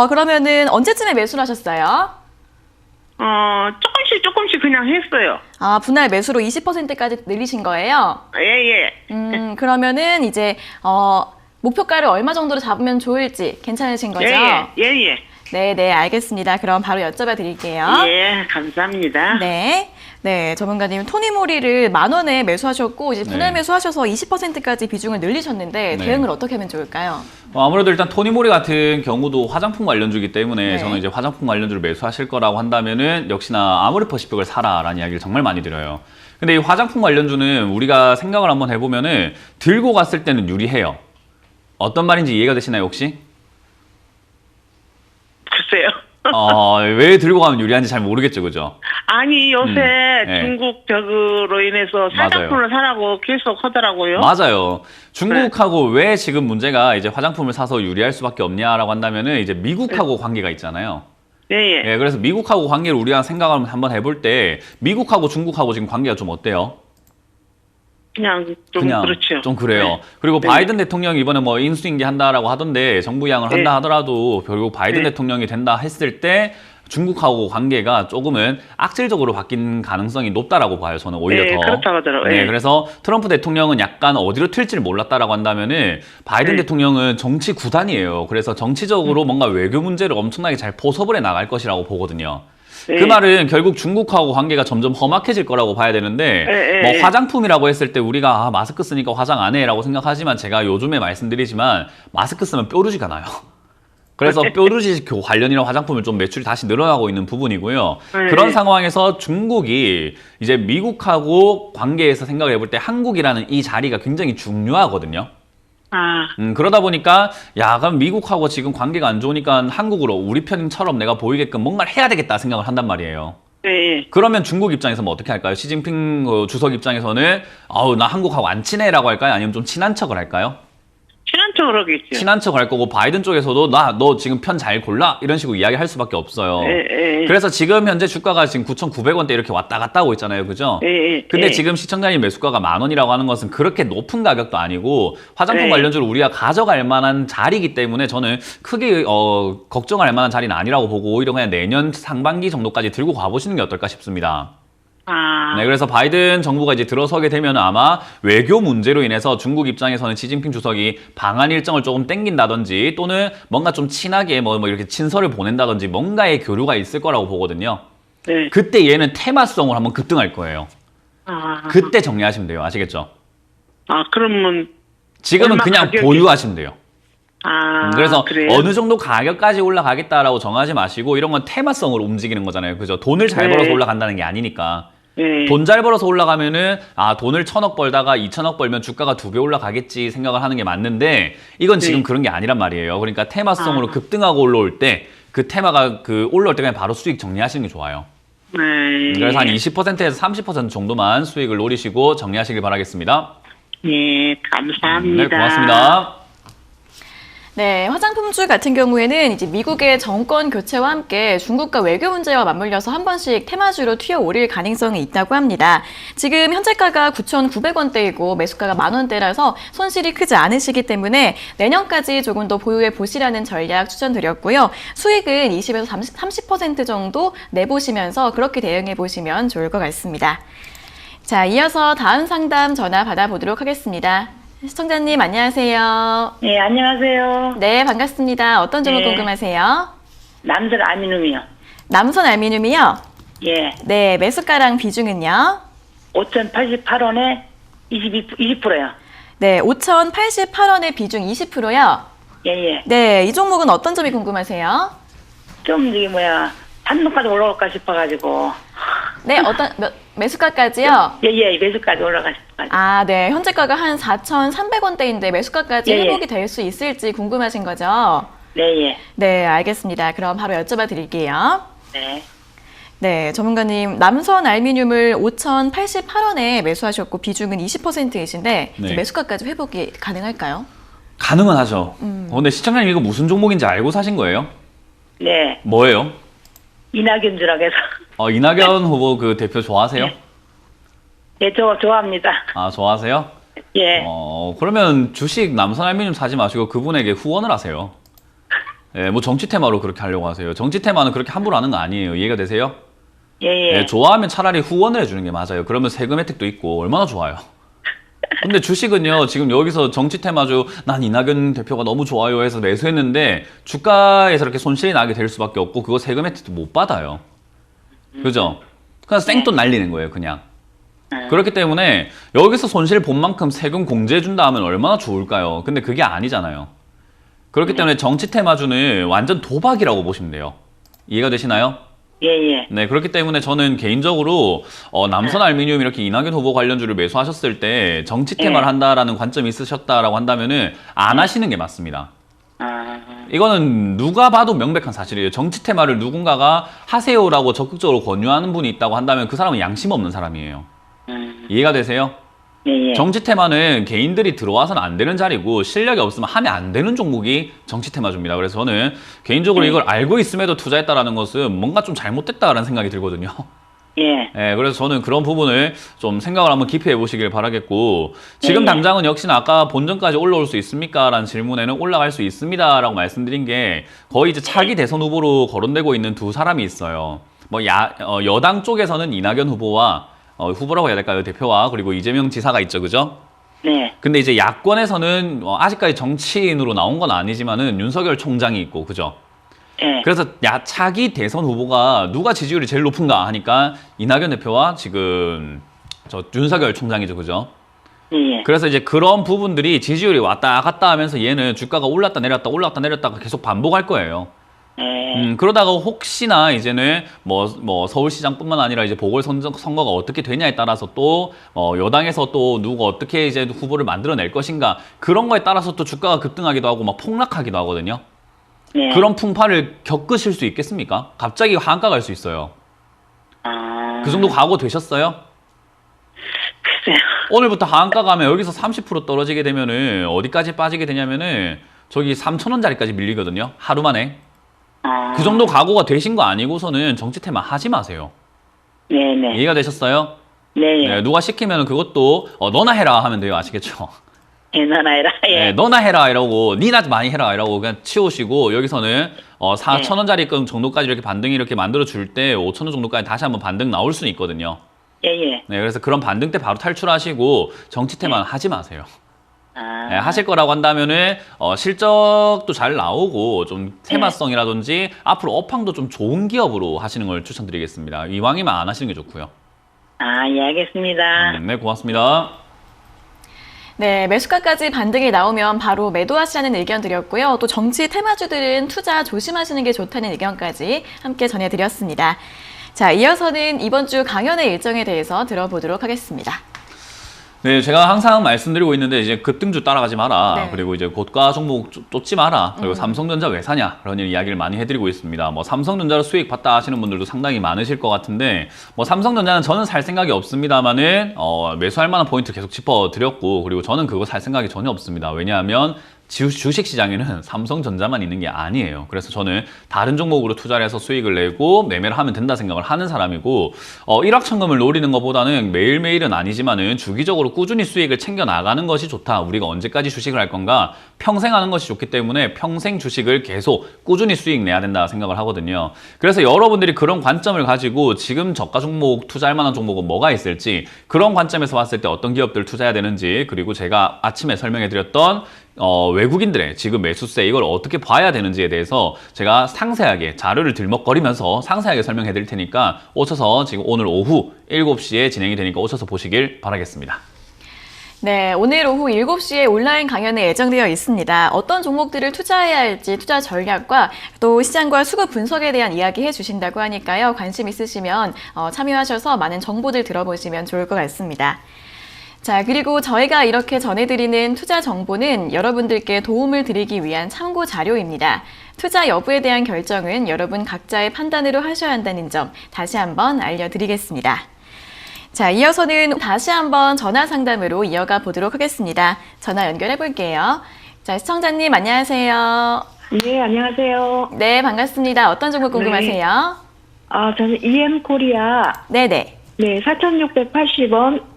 그러면은 언제쯤에 매수를 하셨어요? 조금씩 그냥 했어요. 아, 분할 매수로 20%까지 늘리신 거예요? 예예. 그러면은 이제 목표가를 얼마 정도로 잡으면 좋을지 괜찮으신 거죠? 예예. 네, 알겠습니다. 그럼 바로 여쭤봐 드릴게요. 예, 감사합니다. 네. 네, 전문가님 토니모리를 10,000원에 매수하셨고 이제 분할 네. 매수하셔서 20%까지 비중을 늘리셨는데 네. 대응을 어떻게 하면 좋을까요? 아무래도 일단 토니모리 같은 경우도 화장품 관련주기 때문에 네. 저는 이제 화장품 관련주를 매수하실 거라고 한다면은 역시나 아모레퍼시픽을 사라라는 이야기를 정말 많이 드려요. 근데 이 화장품 관련주는 우리가 생각을 한번 해보면은 들고 갔을 때는 유리해요. 어떤 말인지 이해가 되시나요 혹시? 글쎄요. 왜 들고 가면 유리한지 잘 모르겠죠, 그죠? 아니 요새 네. 중국 벽으로 인해서 화장품을 사라고 계속 하더라고요. 맞아요. 중국하고 왜 지금 문제가 이제 화장품을 사서 유리할 수밖에 없냐라고 한다면은 이제 미국하고 관계가 있잖아요. 예예. 예, 그래서 미국하고 관계를 우리가 생각을 한번 해볼 때 미국하고 중국하고 지금 관계가 좀 어때요? 그냥 좀 그렇죠. 좀 그래요. 네. 그리고 네. 바이든 대통령이 이번에 뭐 인수인계 한다라고 하던데 정부 양을 한다 네. 하더라도 결국 바이든 네. 대통령이 된다 했을 때 중국하고 관계가 조금은 악질적으로 바뀐 가능성이 높다라고 봐요. 저는 오히려 네, 더. 그렇다고 하더라고요. 네, 네. 그래서 트럼프 대통령은 약간 어디로 튈지를 몰랐다라고 한다면은 바이든 네. 대통령은 정치 구단이에요. 그래서 정치적으로 뭔가 외교 문제를 엄청나게 잘 포섭을 해 나갈 것이라고 보거든요. 네. 그 말은 결국 중국하고 관계가 점점 험악해질 거라고 봐야 되는데 네, 뭐 네. 화장품이라고 했을 때 우리가 마스크 쓰니까 화장 안 해라고 생각하지만 제가 요즘에 말씀드리지만 마스크 쓰면 뾰루지가 나요. 그래서 뾰루지 관련이랑 화장품을 좀 매출이 다시 늘어나고 있는 부분이고요. 네. 그런 상황에서 중국이 이제 미국하고 관계에서 생각을 해볼 때 한국이라는 이 자리가 굉장히 중요하거든요. 그러다 보니까 야, 그럼 미국하고 지금 관계가 안 좋으니까 한국으로 우리 편처럼 내가 보이게끔 뭔가를 해야 되겠다 생각을 한단 말이에요. 네. 그러면 중국 입장에서 뭐 어떻게 할까요? 시진핑 주석 입장에서는 나 한국하고 안 친해라고 할까요? 아니면 좀 친한 척을 할까요? 친한 척을 하겠죠. 친한 척 할 거고 바이든 쪽에서도 너 지금 편 잘 골라 이런 식으로 이야기할 수밖에 없어요. 예. 그래서 지금 현재 주가가 지금 9,900원대 이렇게 왔다 갔다 하고 있잖아요, 그죠? 예. 근데 지금 시청자님 매수가가 10,000원이라고 하는 것은 그렇게 높은 가격도 아니고 화장품 예. 관련주로 우리가 가져갈 만한 자리이기 때문에 저는 크게 걱정할 만한 자리는 아니라고 보고 오히려 그냥 내년 상반기 정도까지 들고 가보시는 게 어떨까 싶습니다. 네, 그래서 바이든 정부가 이제 들어서게 되면 아마 외교 문제로 인해서 중국 입장에서는 시진핑 주석이 방한 일정을 조금 땡긴다든지 또는 뭔가 좀 친하게 뭐 이렇게 친서를 보낸다든지 뭔가의 교류가 있을 거라고 보거든요. 네. 그때 얘는 테마성으로 한번 급등할 거예요. 그때 정리하시면 돼요. 아시겠죠? 그러면 지금은 얼마 그냥 가격이- 보유하시면 돼요. 그래서 그래요? 어느 정도 가격까지 올라가겠다라고 정하지 마시고 이런 건 테마성으로 움직이는 거잖아요. 그죠? 돈을 잘 네. 벌어서 올라간다는 게 아니니까. 네. 돈 잘 벌어서 올라가면은 돈을 1,000억 벌다가 2,000억 벌면 주가가 2배 올라가겠지 생각을 하는 게 맞는데 이건 지금 네. 그런 게 아니란 말이에요. 그러니까 테마성으로 급등하고 올라올 때 그 테마가 올라올 때 그냥 바로 수익 정리하시는 게 좋아요. 네. 그래서 한 20%에서 30% 정도만 수익을 노리시고 정리하시길 바라겠습니다. 네, 감사합니다. 네, 고맙습니다. 네, 화장품주 같은 경우에는 이제 미국의 정권 교체와 함께 중국과 외교 문제와 맞물려서 한 번씩 테마주로 튀어오를 가능성이 있다고 합니다. 지금 현재가가 9,900원대이고 매수가가 10,000원대라서 손실이 크지 않으시기 때문에 내년까지 조금 더 보유해 보시라는 전략 추천드렸고요. 수익은 20에서 30% 정도 내보시면서 그렇게 대응해 보시면 좋을 것 같습니다. 자, 이어서 다음 상담 전화 받아보도록 하겠습니다. 시청자님 안녕하세요. 네, 안녕하세요. 네, 반갑습니다. 어떤 점을 네. 궁금하세요? 남들 아미눔이요. 남선 알미늄이요? 예. 네, 매수가랑 비중은요? 5,088원에 20%요. 네, 5,088원의 비중 20%요? 예. 네, 이 종목은 어떤 점이 궁금하세요? 좀, 반동까지 올라갈까 싶어가지고. 네, 매수가까지요? 예. 매수까지 올라가 싶어가지고. 네, 현재가가 한 4,300원대인데 매수가까지 예. 회복이 될 수 있을지 궁금하신 거죠? 네. 네, 알겠습니다. 그럼 바로 여쭤봐 드릴게요. 네. 네, 전문가님, 남선 알미늄을 5,088원에 매수하셨고 비중은 20%이신데 네. 매수가까지 회복이 가능할까요? 가능은 하죠. 근데 시청자님 이거 무슨 종목인지 알고 사신 거예요? 네. 뭐예요? 이낙연 주라고 해서. 이낙연 후보 그 대표 좋아하세요? 네, 좋아합니다. 좋아하세요? 예. 그러면 주식 남선 알미늄 사지 마시고 그분에게 후원을 하세요. 예, 뭐 정치 테마로 그렇게 하려고 하세요. 정치 테마는 그렇게 함부로 하는 거 아니에요. 이해가 되세요? 예. 예, 좋아하면 차라리 후원을 해주는 게 맞아요. 그러면 세금 혜택도 있고 얼마나 좋아요. 근데 주식은요, 지금 여기서 정치 테마주 난 이낙연 대표가 너무 좋아요 해서 매수했는데 주가에서 이렇게 손실이 나게 될 수밖에 없고 그거 세금 혜택도 못 받아요. 그죠? 그냥 생돈 날리는 거예요, 그냥. 그렇기 때문에 여기서 손실 본 만큼 세금 공제해 준다 하면 얼마나 좋을까요? 근데 그게 아니잖아요. 그렇기 때문에 정치 테마주는 완전 도박이라고 보시면 돼요. 이해가 되시나요? 예. 네, 그렇기 때문에 저는 개인적으로 남선 알미늄 이렇게 이낙연 후보 관련주를 매수하셨을 때 정치 테마를 한다라는 관점이 있으셨다라고 한다면은 안 하시는 게 맞습니다. 이거는 누가 봐도 명백한 사실이에요. 정치 테마를 누군가가 하세요라고 적극적으로 권유하는 분이 있다고 한다면 그 사람은 양심 없는 사람이에요. 이해가 되세요? 예. 정치 테마는 개인들이 들어와서는 안 되는 자리고 실력이 없으면 하면 안 되는 종목이 정치 테마주입니다. 그래서 저는 개인적으로 이걸 알고 있음에도 투자했다라는 것은 뭔가 좀 잘못됐다라는 생각이 들거든요. 예. 네, 그래서 저는 그런 부분을 좀 생각을 한번 깊이 해보시길 바라겠고 지금 당장은 역시나 아까 본전까지 올라올 수 있습니까? 라는 질문에는 올라갈 수 있습니다 라고 말씀드린 게 거의 이제 차기 대선 후보로 거론되고 있는 두 사람이 있어요. 뭐 여당 쪽에서는 이낙연 후보와 후보라고 해야 될까요? 대표와 그리고 이재명 지사가 있죠. 그죠? 네. 근데 이제 야권에서는 아직까지 정치인으로 나온 건 아니지만은 윤석열 총장이 있고 그죠? 예. 그래서 차기 대선 후보가 누가 지지율이 제일 높은가 하니까 이낙연 대표와 지금 윤석열 총장이죠. 그죠? 예. 그래서 이제 그런 부분들이 지지율이 왔다 갔다 하면서 얘는 주가가 올랐다 내렸다가 계속 반복할 거예요. 그러다가 혹시나 이제는 뭐 서울시장뿐만 아니라 이제 보궐선거가 어떻게 되냐에 따라서 또 여당에서 또 누가 어떻게 이제 후보를 만들어낼 것인가 그런 거에 따라서 또 주가가 급등하기도 하고 막 폭락하기도 하거든요. 네. 그런 풍파를 겪으실 수 있겠습니까? 갑자기 한가 갈 수 있어요. 그 정도 각오 되셨어요? 글쎄요. 오늘부터 하한가 가면 여기서 30% 떨어지게 되면은 어디까지 빠지게 되냐면은 저기 3,000원짜리까지 밀리거든요. 하루 만에. 그 정도 각오가 되신 거 아니고서는 정치 테마 하지 마세요. 네네. 이해가 되셨어요? 네네. 네, 누가 시키면 그것도 너나 해라 하면 돼요. 아시겠죠? 예, 너나이라. 예. 네, 너나 해라 이러고 니나 많이 해라 이러고 그냥 치우시고 여기서는 4,000원짜리 정도까지 이렇게 반등이 이렇게 만들어 줄 때 5,000원 정도까지 다시 한번 반등 나올 수는 있거든요. 예예. 네, 그래서 그런 반등 때 바로 탈출하시고 정치 테마는 하지 마세요. 아. 네, 하실 거라고 한다면은 실적도 잘 나오고 좀 테마성이라든지 앞으로 업황도 좀 좋은 기업으로 하시는 걸 추천드리겠습니다. 이왕이면 안 하시는 게 좋고요. 아, 예, 알겠습니다. 네, 고맙습니다. 네, 매수가까지 반등이 나오면 바로 매도하시라는 의견 드렸고요. 또 정치 테마주들은 투자 조심하시는 게 좋다는 의견까지 함께 전해드렸습니다. 자, 이어서는 이번 주 강연의 일정에 대해서 들어보도록 하겠습니다. 네, 제가 항상 말씀드리고 있는데 이제 급등주 따라가지 마라. 네. 그리고 이제 고가 종목 쫓지 마라. 그리고 삼성전자 왜 사냐? 그런 이야기를 많이 해드리고 있습니다. 뭐 삼성전자로 수익 봤다 하시는 분들도 상당히 많으실 것 같은데 뭐 삼성전자는 저는 살 생각이 없습니다만은 매수할 만한 포인트 계속 짚어드렸고 그리고 저는 그거 살 생각이 전혀 없습니다. 왜냐하면 주식 시장에는 삼성전자만 있는 게 아니에요. 그래서 저는 다른 종목으로 투자를 해서 수익을 내고 매매를 하면 된다 생각을 하는 사람이고 일확천금을 노리는 것보다는 매일매일은 아니지만은 주기적으로 꾸준히 수익을 챙겨 나가는 것이 좋다. 우리가 언제까지 주식을 할 건가? 평생 하는 것이 좋기 때문에 평생 주식을 계속 꾸준히 수익 내야 된다 생각을 하거든요. 그래서 여러분들이 그런 관점을 가지고 지금 저가 종목 투자할 만한 종목은 뭐가 있을지 그런 관점에서 봤을 때 어떤 기업들 투자해야 되는지 그리고 제가 아침에 설명해 드렸던 외국인들의 지금 매수세 이걸 어떻게 봐야 되는지에 대해서 제가 상세하게 자료를 들먹거리면서 상세하게 설명해 드릴 테니까 오셔서 지금 오늘 오후 7시에 진행이 되니까 오셔서 보시길 바라겠습니다. 네, 오늘 오후 7시에 온라인 강연에 예정되어 있습니다. 어떤 종목들을 투자해야 할지 투자 전략과 또 시장과 수급 분석에 대한 이야기 해주신다고 하니까요. 관심 있으시면 참여하셔서 많은 정보들 들어보시면 좋을 것 같습니다. 자, 그리고 저희가 이렇게 전해드리는 투자 정보는 여러분들께 도움을 드리기 위한 참고 자료입니다. 투자 여부에 대한 결정은 여러분 각자의 판단으로 하셔야 한다는 점 다시 한번 알려드리겠습니다. 자, 이어서는 다시 한번 전화 상담으로 이어가 보도록 하겠습니다. 전화 연결해 볼게요. 자, 시청자님 안녕하세요. 네, 안녕하세요. 네, 반갑습니다. 어떤 종목 궁금하세요? 저는 EM코리아 네네. 네, 4,680원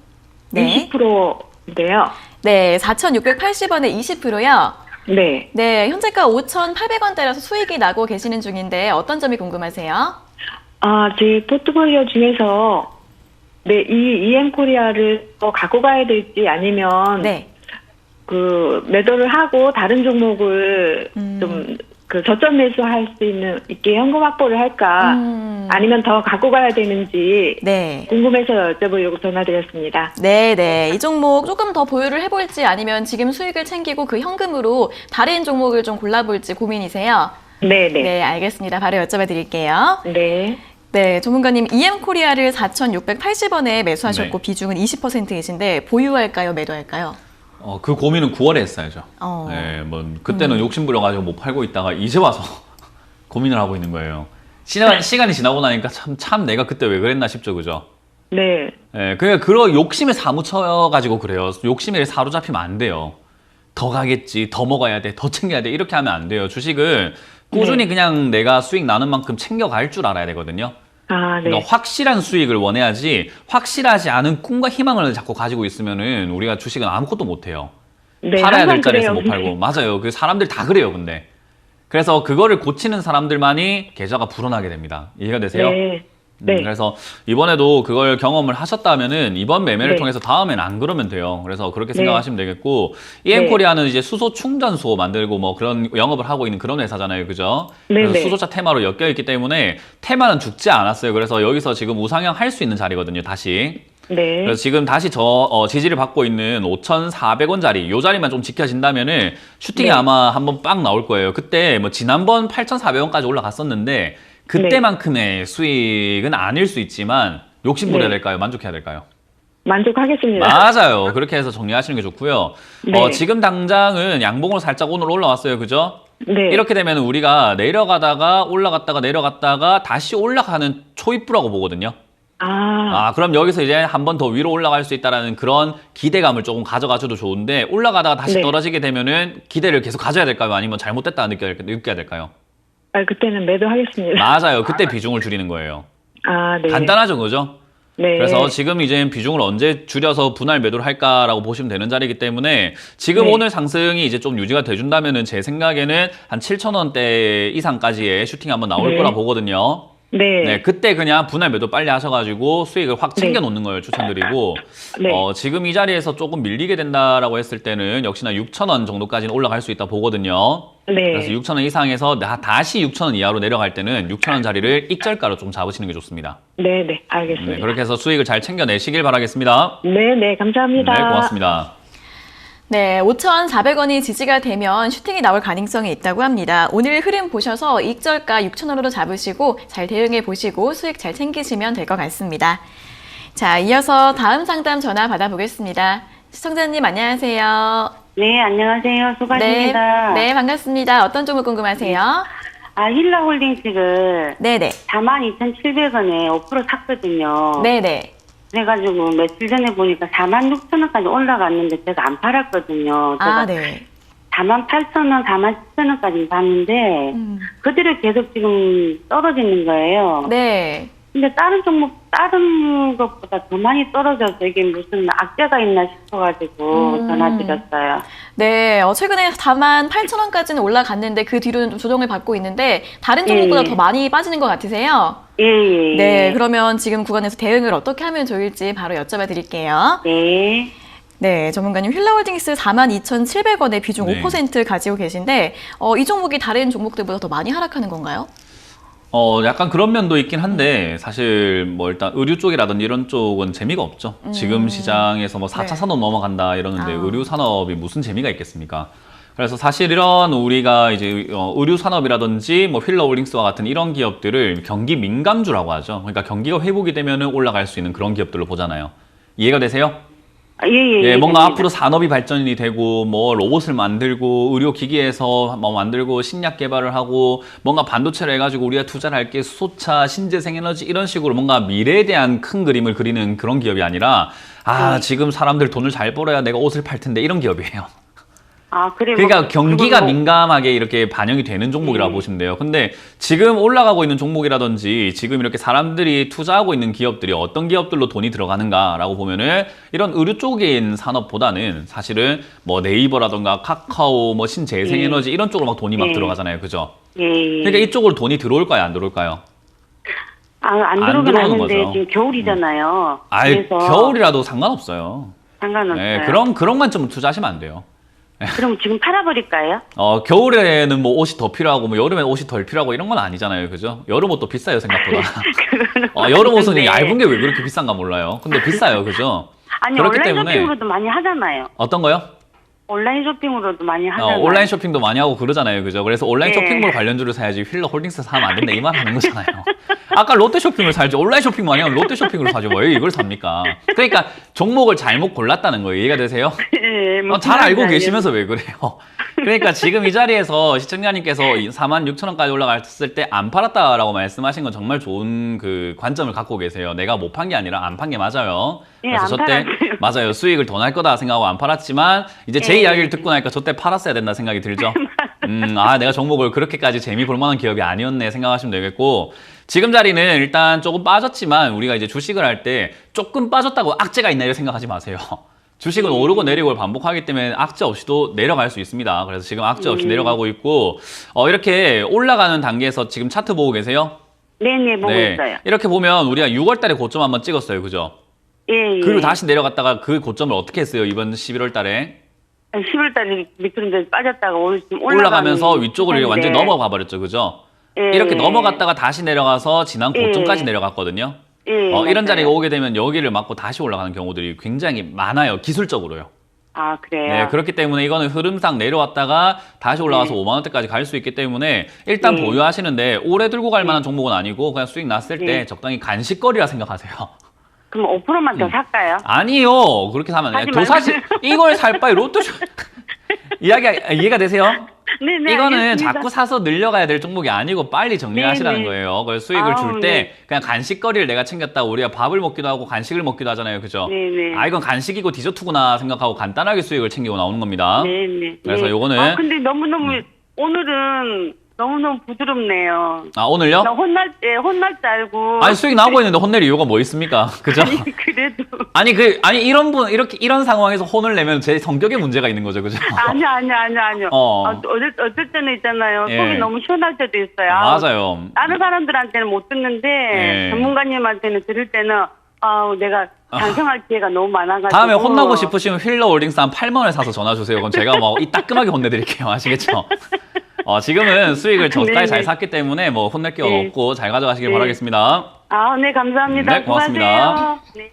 네. 20%인데요. 네, 4,680원에 20%요. 네. 네, 현재가 5,800원대라서 수익이 나고 계시는 중인데 어떤 점이 궁금하세요? 제 포트폴리오 중에서 네, 이 EM코리아를 갖고 가야 될지 아니면 네. 그 매도를 하고 다른 종목을 좀 그 저점 매수할 수 있게 현금 확보를 할까 아니면 더 갖고 가야 되는지 네. 궁금해서 여쭤보려고 전화드렸습니다. 네. 이 종목 조금 더 보유를 해볼지 아니면 지금 수익을 챙기고 그 현금으로 다른 종목을 좀 골라볼지 고민이세요? 네네. 네, 알겠습니다. 바로 여쭤봐 드릴게요. 네. 네, 조문가님, EM코리아를 4,680원에 매수하셨고 네. 비중은 20%이신데 보유할까요, 매도할까요? 그 고민은 9월에 했어야죠. 어. 네, 뭐 그때는 욕심 부려가지고 못 팔고 있다가 이제 와서 고민을 하고 있는 거예요. 시간이 지나고 나니까 참 내가 그때 왜 그랬나 싶죠, 그죠? 네. 네, 그런 욕심에 사무쳐가지고 그래요. 욕심에 사로잡히면 안 돼요. 더 가겠지, 더 먹어야 돼, 더 챙겨야 돼 이렇게 하면 안 돼요. 주식을 꾸준히 그냥 내가 수익 나는 만큼 챙겨갈 줄 알아야 되거든요. 네. 그러니까 확실한 수익을 원해야지 확실하지 않은 꿈과 희망을 자꾸 가지고 있으면은 우리가 주식은 아무것도 못 해요. 네, 팔아야 될 항상 자리에서 그래요, 못 팔고. 맞아요. 그 사람들 다 그래요, 근데. 그래서 그거를 고치는 사람들만이 계좌가 불어나게 됩니다. 이해가 되세요? 네. 네. 그래서 이번에도 그걸 경험을 하셨다면은 이번 매매를 네. 통해서 다음엔 안 그러면 돼요. 그래서 그렇게 네. 생각하시면 되겠고 EM코리아는 이제 수소 충전소 만들고 뭐 그런 영업을 하고 있는 그런 회사잖아요. 그죠? 네, 그래서 네. 수소차 테마로 엮여 있기 때문에 테마는 죽지 않았어요. 그래서 여기서 지금 우상향 할 수 있는 자리거든요. 다시. 네. 그래서 지금 다시 지지를 받고 있는 5,400원짜리 요 자리만 좀 지켜진다면은 슈팅이 네. 아마 한번 빵 나올 거예요. 그때 뭐 지난번 8,400원까지 올라갔었는데 그때만큼의 수익은 아닐 수 있지만 욕심 부려야 네. 될까요? 만족해야 될까요? 만족하겠습니다. 맞아요. 그렇게 해서 정리하시는 게 좋고요. 네. 지금 당장은 양봉으로 살짝 오늘 올라왔어요. 그죠? 네. 이렇게 되면 우리가 내려가다가 올라갔다가 내려갔다가 다시 올라가는 초입부라고 보거든요. 그럼 여기서 이제 한 번 더 위로 올라갈 수 있다라는 그런 기대감을 조금 가져가셔도 좋은데 올라가다가 다시 네. 떨어지게 되면은 기대를 계속 가져야 될까요? 아니면 잘못됐다 느껴야 될까요? 그때는 매도하겠습니다. 맞아요. 그때 비중을 줄이는 거예요. 네. 간단하죠, 그죠? 네. 그래서 지금 이제 비중을 언제 줄여서 분할 매도를 할까라고 보시면 되는 자리이기 때문에 지금 네. 오늘 상승이 이제 좀 유지가 돼준다면은 제 생각에는 한 7,000원대 이상까지의 슈팅이 한번 나올 네. 거라 보거든요. 네. 네, 그때 그냥 분할 매도 빨리 하셔가지고 수익을 확 챙겨 놓는 걸 추천드리고, 네. 지금 이 자리에서 조금 밀리게 된다라고 했을 때는 역시나 6,000원 정도까지는 올라갈 수 있다 보거든요. 네. 그래서 6,000원 이상에서 다시 6,000원 이하로 내려갈 때는 6,000원 자리를 익절가로 좀 잡으시는 게 좋습니다. 네, 네, 알겠습니다. 그렇게 해서 수익을 잘 챙겨내시길 바라겠습니다. 네, 감사합니다. 네, 고맙습니다. 네, 5,400원이 지지가 되면 슈팅이 나올 가능성이 있다고 합니다. 오늘 흐름 보셔서 익절가 6,000원으로 잡으시고 잘 대응해 보시고 수익 잘 챙기시면 될 것 같습니다. 자, 이어서 다음 상담 전화 받아보겠습니다. 시청자님 안녕하세요. 네, 안녕하세요. 수고하십니다. 네, 반갑습니다. 어떤 종목 궁금하세요? 힐라홀딩스를 네네. 42,700원에 5% 샀거든요. 네네. 그래가지고 며칠 전에 보니까 46,000원까지 올라갔는데 제가 안 팔았거든요. 제가 네. 48,000원, 47,000원까지 봤는데 그대로 계속 지금 떨어지는 거예요. 네. 근데 다른 종목, 다른 것보다 더 많이 떨어져서 이게 무슨 악재가 있나 싶어가지고 전화드렸어요. 네, 최근에 48,000원까지는 올라갔는데 그 뒤로는 좀 조정을 받고 있는데 다른 종목보다 더 많이 빠지는 것 같으세요? 예. 네, 그러면 지금 구간에서 대응을 어떻게 하면 좋을지 바로 여쭤봐 드릴게요. 네. 네, 전문가님 힐라홀딩스 42,700원의 비중 네. 5% 가지고 계신데 이 종목이 다른 종목들보다 더 많이 하락하는 건가요? 약간 그런 면도 있긴 한데 사실 뭐 일단 의류 쪽이라든지 이런 쪽은 재미가 없죠. 지금 시장에서 뭐 4차 네. 산업 넘어간다 이러는데 의류 산업이 무슨 재미가 있겠습니까? 그래서 사실 이런 우리가 이제 의류 산업이라든지 뭐 힐러홀딩스와 같은 이런 기업들을 경기 민감주라고 하죠. 그러니까 경기가 회복이 되면은 올라갈 수 있는 그런 기업들로 보잖아요. 이해가 되세요? 예, 뭔가 됩니다. 앞으로 산업이 발전이 되고 뭐 로봇을 만들고 의료기기에서 뭐 만들고 신약 개발을 하고 뭔가 반도체를 해가지고 우리가 투자를 할게 수소차, 신재생에너지 이런 식으로 뭔가 미래에 대한 큰 그림을 그리는 그런 기업이 아니라 지금 사람들 돈을 잘 벌어야 내가 옷을 팔 텐데 이런 기업이에요. 그래요. 그러니까 경기가 뭐, 민감하게 이렇게 반영이 되는 종목이라고 보시면 돼요. 근데 지금 올라가고 있는 종목이라든지 지금 이렇게 사람들이 투자하고 있는 기업들이 어떤 기업들로 돈이 들어가는가라고 보면은 이런 의류 쪽인 산업보다는 사실은 뭐 네이버라던가 카카오, 뭐 신재생에너지 이런 쪽으로 막 돈이 막 들어가잖아요. 그죠? 그러니까 이쪽으로 돈이 들어올까요? 안 들어올까요? 안 들어오는 들어오긴 하는데 거죠. 지금 겨울이잖아요. 그래서 겨울이라도 상관없어요. 상관없어요. 네, 그런 관점으로 투자하시면 안 돼요. 그럼 지금 팔아버릴까요? 겨울에는 뭐 옷이 더 필요하고 뭐 여름에 옷이 덜 필요하고 이런 건 아니잖아요. 그죠? 여름 옷도 비싸요, 생각보다. 여름 옷은 맞는데. 얇은 게 왜 그렇게 비싼가 몰라요. 근데 비싸요. 그죠? 아니 그렇기 온라인 때문에 쇼핑으로도 많이 하잖아요. 어떤 거요? 온라인 쇼핑으로도 많이 하잖아요. 온라인 쇼핑도 많이 하고 그러잖아요. 그죠? 그래서 온라인 네. 쇼핑몰 관련주를 사야지 휠러 홀딩스 사면 안 된다 이 말 하는 거잖아요. 아까 롯데 쇼핑을 살지 온라인 쇼핑 많이 하면 롯데 쇼핑으로 사죠. 왜 이걸 삽니까? 그러니까 종목을 잘못 골랐다는 거예요. 이해가 되세요? 예, 뭐 잘 알고 그런 계시면서 왜 그래요? 그러니까 지금 이 자리에서 시청자님께서 46,000원까지 올라갔을 때 안 팔았다라고 말씀하신 건 정말 좋은 그 관점을 갖고 계세요. 내가 못 판 게 아니라 안 판 게 맞아요. 예, 그래서 안 저때 팔았어요. 맞아요. 수익을 더 날 거다 생각하고 안 팔았지만 이제 제 이야기를 듣고 나니까 저때 팔았어야 된다 생각이 들죠. 내가 종목을 그렇게까지 재미 볼 만한 기업이 아니었네 생각하시면 되겠고 지금 자리는 일단 조금 빠졌지만 우리가 이제 주식을 할 때 조금 빠졌다고 악재가 있나 이렇게 생각하지 마세요. 주식은 오르고 내리고를 반복하기 때문에 악재 없이도 내려갈 수 있습니다. 그래서 지금 악재 없이 내려가고 있고 이렇게 올라가는 단계에서 지금 차트 보고 계세요? 네네 보고 있어요. 이렇게 보면 우리가 6월 달에 고점 한번 찍었어요. 그죠? 예. 그리고 다시 내려갔다가 그 고점을 어떻게 했어요? 이번 11월 달에? 10월 달에 밑으로 빠졌다가 오늘 지금 올라가면서 위쪽으로 있는데. 완전히 넘어가 버렸죠. 그죠? 예. 이렇게 넘어갔다가 다시 내려가서 지난 고점까지 내려갔거든요. 예, 이런 맞아요. 자리가 오게 되면 여기를 맞고 다시 올라가는 경우들이 굉장히 많아요. 기술적으로요. 그래요? 네, 그렇기 때문에 이거는 흐름상 내려왔다가 다시 올라가서 5만 원대까지 갈 수 있기 때문에 일단 보유하시는데 오래 들고 갈 만한 종목은 아니고 그냥 수익 났을 때 적당히 간식거리라 생각하세요. 그럼 5%만 더 살까요? 아니요. 그렇게 사면 하지 더 사실 이걸 살 바에 로또 이해가 되세요? 네네. 이거는 알겠습니다. 자꾸 사서 늘려가야 될 종목이 아니고 빨리 정리하시라는 네네. 거예요. 그래서 수익을 줄 때 네. 그냥 간식거리를 내가 챙겼다. 우리가 밥을 먹기도 하고 간식을 먹기도 하잖아요. 그죠? 네네. 아, 이건 간식이고 디저트구나 생각하고 간단하게 수익을 챙기고 나오는 겁니다. 네네. 그래서 네. 요거는 근데 너무너무 오늘은 너무너무 부드럽네요. 아, 오늘요? 나 혼날 줄 알고. 아니, 수익 나오고 있는데 혼낼 이유가 뭐 있습니까? 그죠? 아니, 그래도. 아니, 이런 분, 이런 상황에서 혼을 내면 제 성격에 문제가 있는 거죠. 그죠? 아니요. 어쩔 때는 있잖아요. 예. 속이 너무 시원할 때도 있어요. 맞아요. 다른 사람들한테는 못 듣는데, 예. 전문가님한테는 들을 때는, 내가 반성할 기회가 너무 많아가지고. 다음에 혼나고 싶으시면 휠러 올딩스 한 8만 원에 사서 전화 주세요. 그럼 제가 뭐 이 따끔하게 혼내드릴게요. 아시겠죠? 지금은 수익을 저가에 네네. 잘 샀기 때문에 뭐 혼낼 게 네. 없고 잘 가져가시길 네. 바라겠습니다. 네, 감사합니다. 네, 고맙습니다. 수고하세요. 네.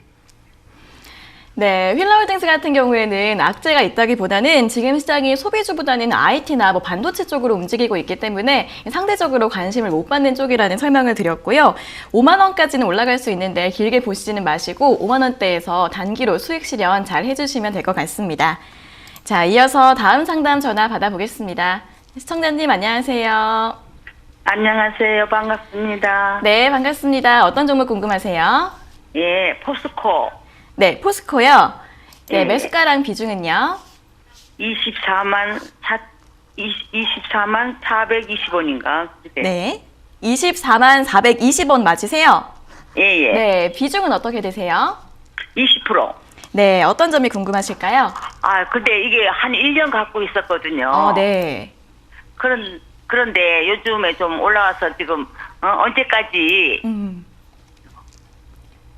네, 휠러홀딩스 같은 경우에는 악재가 있다기보다는 지금 시장이 소비주보다는 IT나 뭐 반도체 쪽으로 움직이고 있기 때문에 상대적으로 관심을 못 받는 쪽이라는 설명을 드렸고요. 5만 원까지는 올라갈 수 있는데 길게 보시지는 마시고 5만 원대에서 단기로 수익 실현 잘 해주시면 될 것 같습니다. 자, 이어서 다음 상담 전화 받아보겠습니다. 시청자님 안녕하세요. 안녕하세요. 반갑습니다. 네, 반갑습니다. 어떤 종목 궁금하세요? 예, 포스코 네, 포스코요. 네, 예. 매수가랑 비중은요? 24만 420원인가? 네. 24만 420원 맞으세요? 예. 네, 비중은 어떻게 되세요? 20%. 네, 어떤 점이 궁금하실까요? 근데 이게 한 1년 갖고 있었거든요. 네. 그런데 요즘에 좀 올라와서 지금 언제까지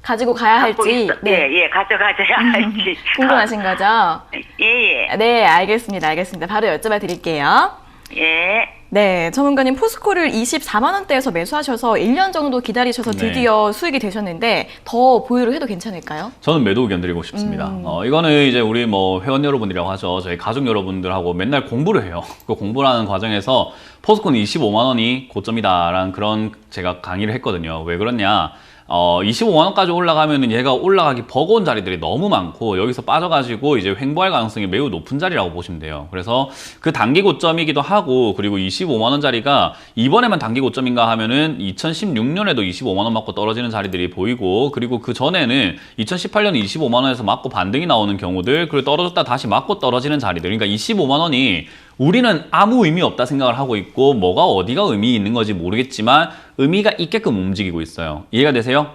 가지고 가야 갖고 할지. 있어? 예, 가져가야 할지. 궁금하신 거죠? 예. 네, 알겠습니다. 바로 여쭤봐 드릴게요. 예. 네, 전문가님 포스코를 24만 원대에서 매수하셔서 1년 정도 기다리셔서 네. 드디어 수익이 되셨는데 더 보유를 해도 괜찮을까요? 저는 매도 의견 드리고 싶습니다. 이거는 이제 우리 뭐 회원 여러분이라고 하죠. 저희 가족 여러분들하고 맨날 공부를 해요. 그 공부를 하는 과정에서 포스코는 25만 원이 고점이다라는 그런 제가 강의를 했거든요. 왜 그러냐? 25만 원까지 올라가면은 얘가 올라가기 버거운 자리들이 너무 많고 여기서 빠져가지고 이제 횡보할 가능성이 매우 높은 자리라고 보시면 돼요. 그래서 그 단기 고점이기도 하고 그리고 25만 원짜리가 이번에만 단기 고점인가 하면은 2016년에도 25만 원 맞고 떨어지는 자리들이 보이고 그리고 그 전에는 2018년에 25만 원에서 맞고 반등이 나오는 경우들 그리고 떨어졌다 다시 맞고 떨어지는 자리들 그러니까 25만 원이 우리는 아무 의미 없다 생각을 하고 있고 뭐가 어디가 의미 있는 건지 모르겠지만 의미가 있게끔 움직이고 있어요. 이해가 되세요?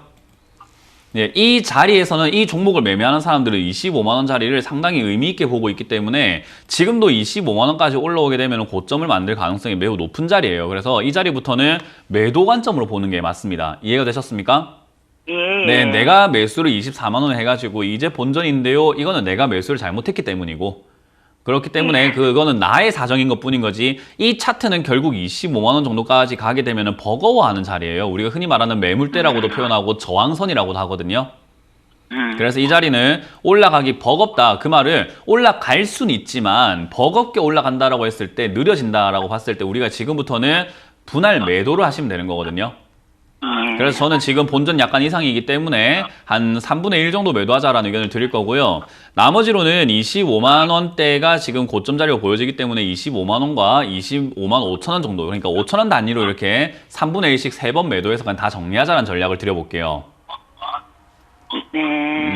네, 이 자리에서는 이 종목을 매매하는 사람들은 25만 원짜리를 상당히 의미 있게 보고 있기 때문에 지금도 25만 원까지 올라오게 되면 고점을 만들 가능성이 매우 높은 자리예요. 그래서 이 자리부터는 매도 관점으로 보는 게 맞습니다. 이해가 되셨습니까? 예. 네, 내가 매수를 24만 원을 해가지고 이제 본전인데요. 이거는 내가 매수를 잘못했기 때문이고 그렇기 때문에 그거는 나의 사정인 것뿐인 거지 이 차트는 결국 25만 원 정도까지 가게 되면 버거워하는 자리예요. 우리가 흔히 말하는 매물대라고도 표현하고 저항선이라고도 하거든요. 그래서 이 자리는 올라가기 버겁다. 그 말을 올라갈 수는 있지만 버겁게 올라간다라고 했을 때 느려진다라고 봤을 때 우리가 지금부터는 분할 매도를 하시면 되는 거거든요. 그래서 저는 지금 본전 약간 이상이기 때문에 한 3분의 1 정도 매도하자라는 의견을 드릴 거고요. 나머지로는 25만 원대가 지금 고점 자리가 보여지기 때문에 25만 원과 25만 5천 원 정도 그러니까 5천 원 단위로 이렇게 3분의 1씩 3번 매도해서 그냥 다 정리하자는 전략을 드려볼게요.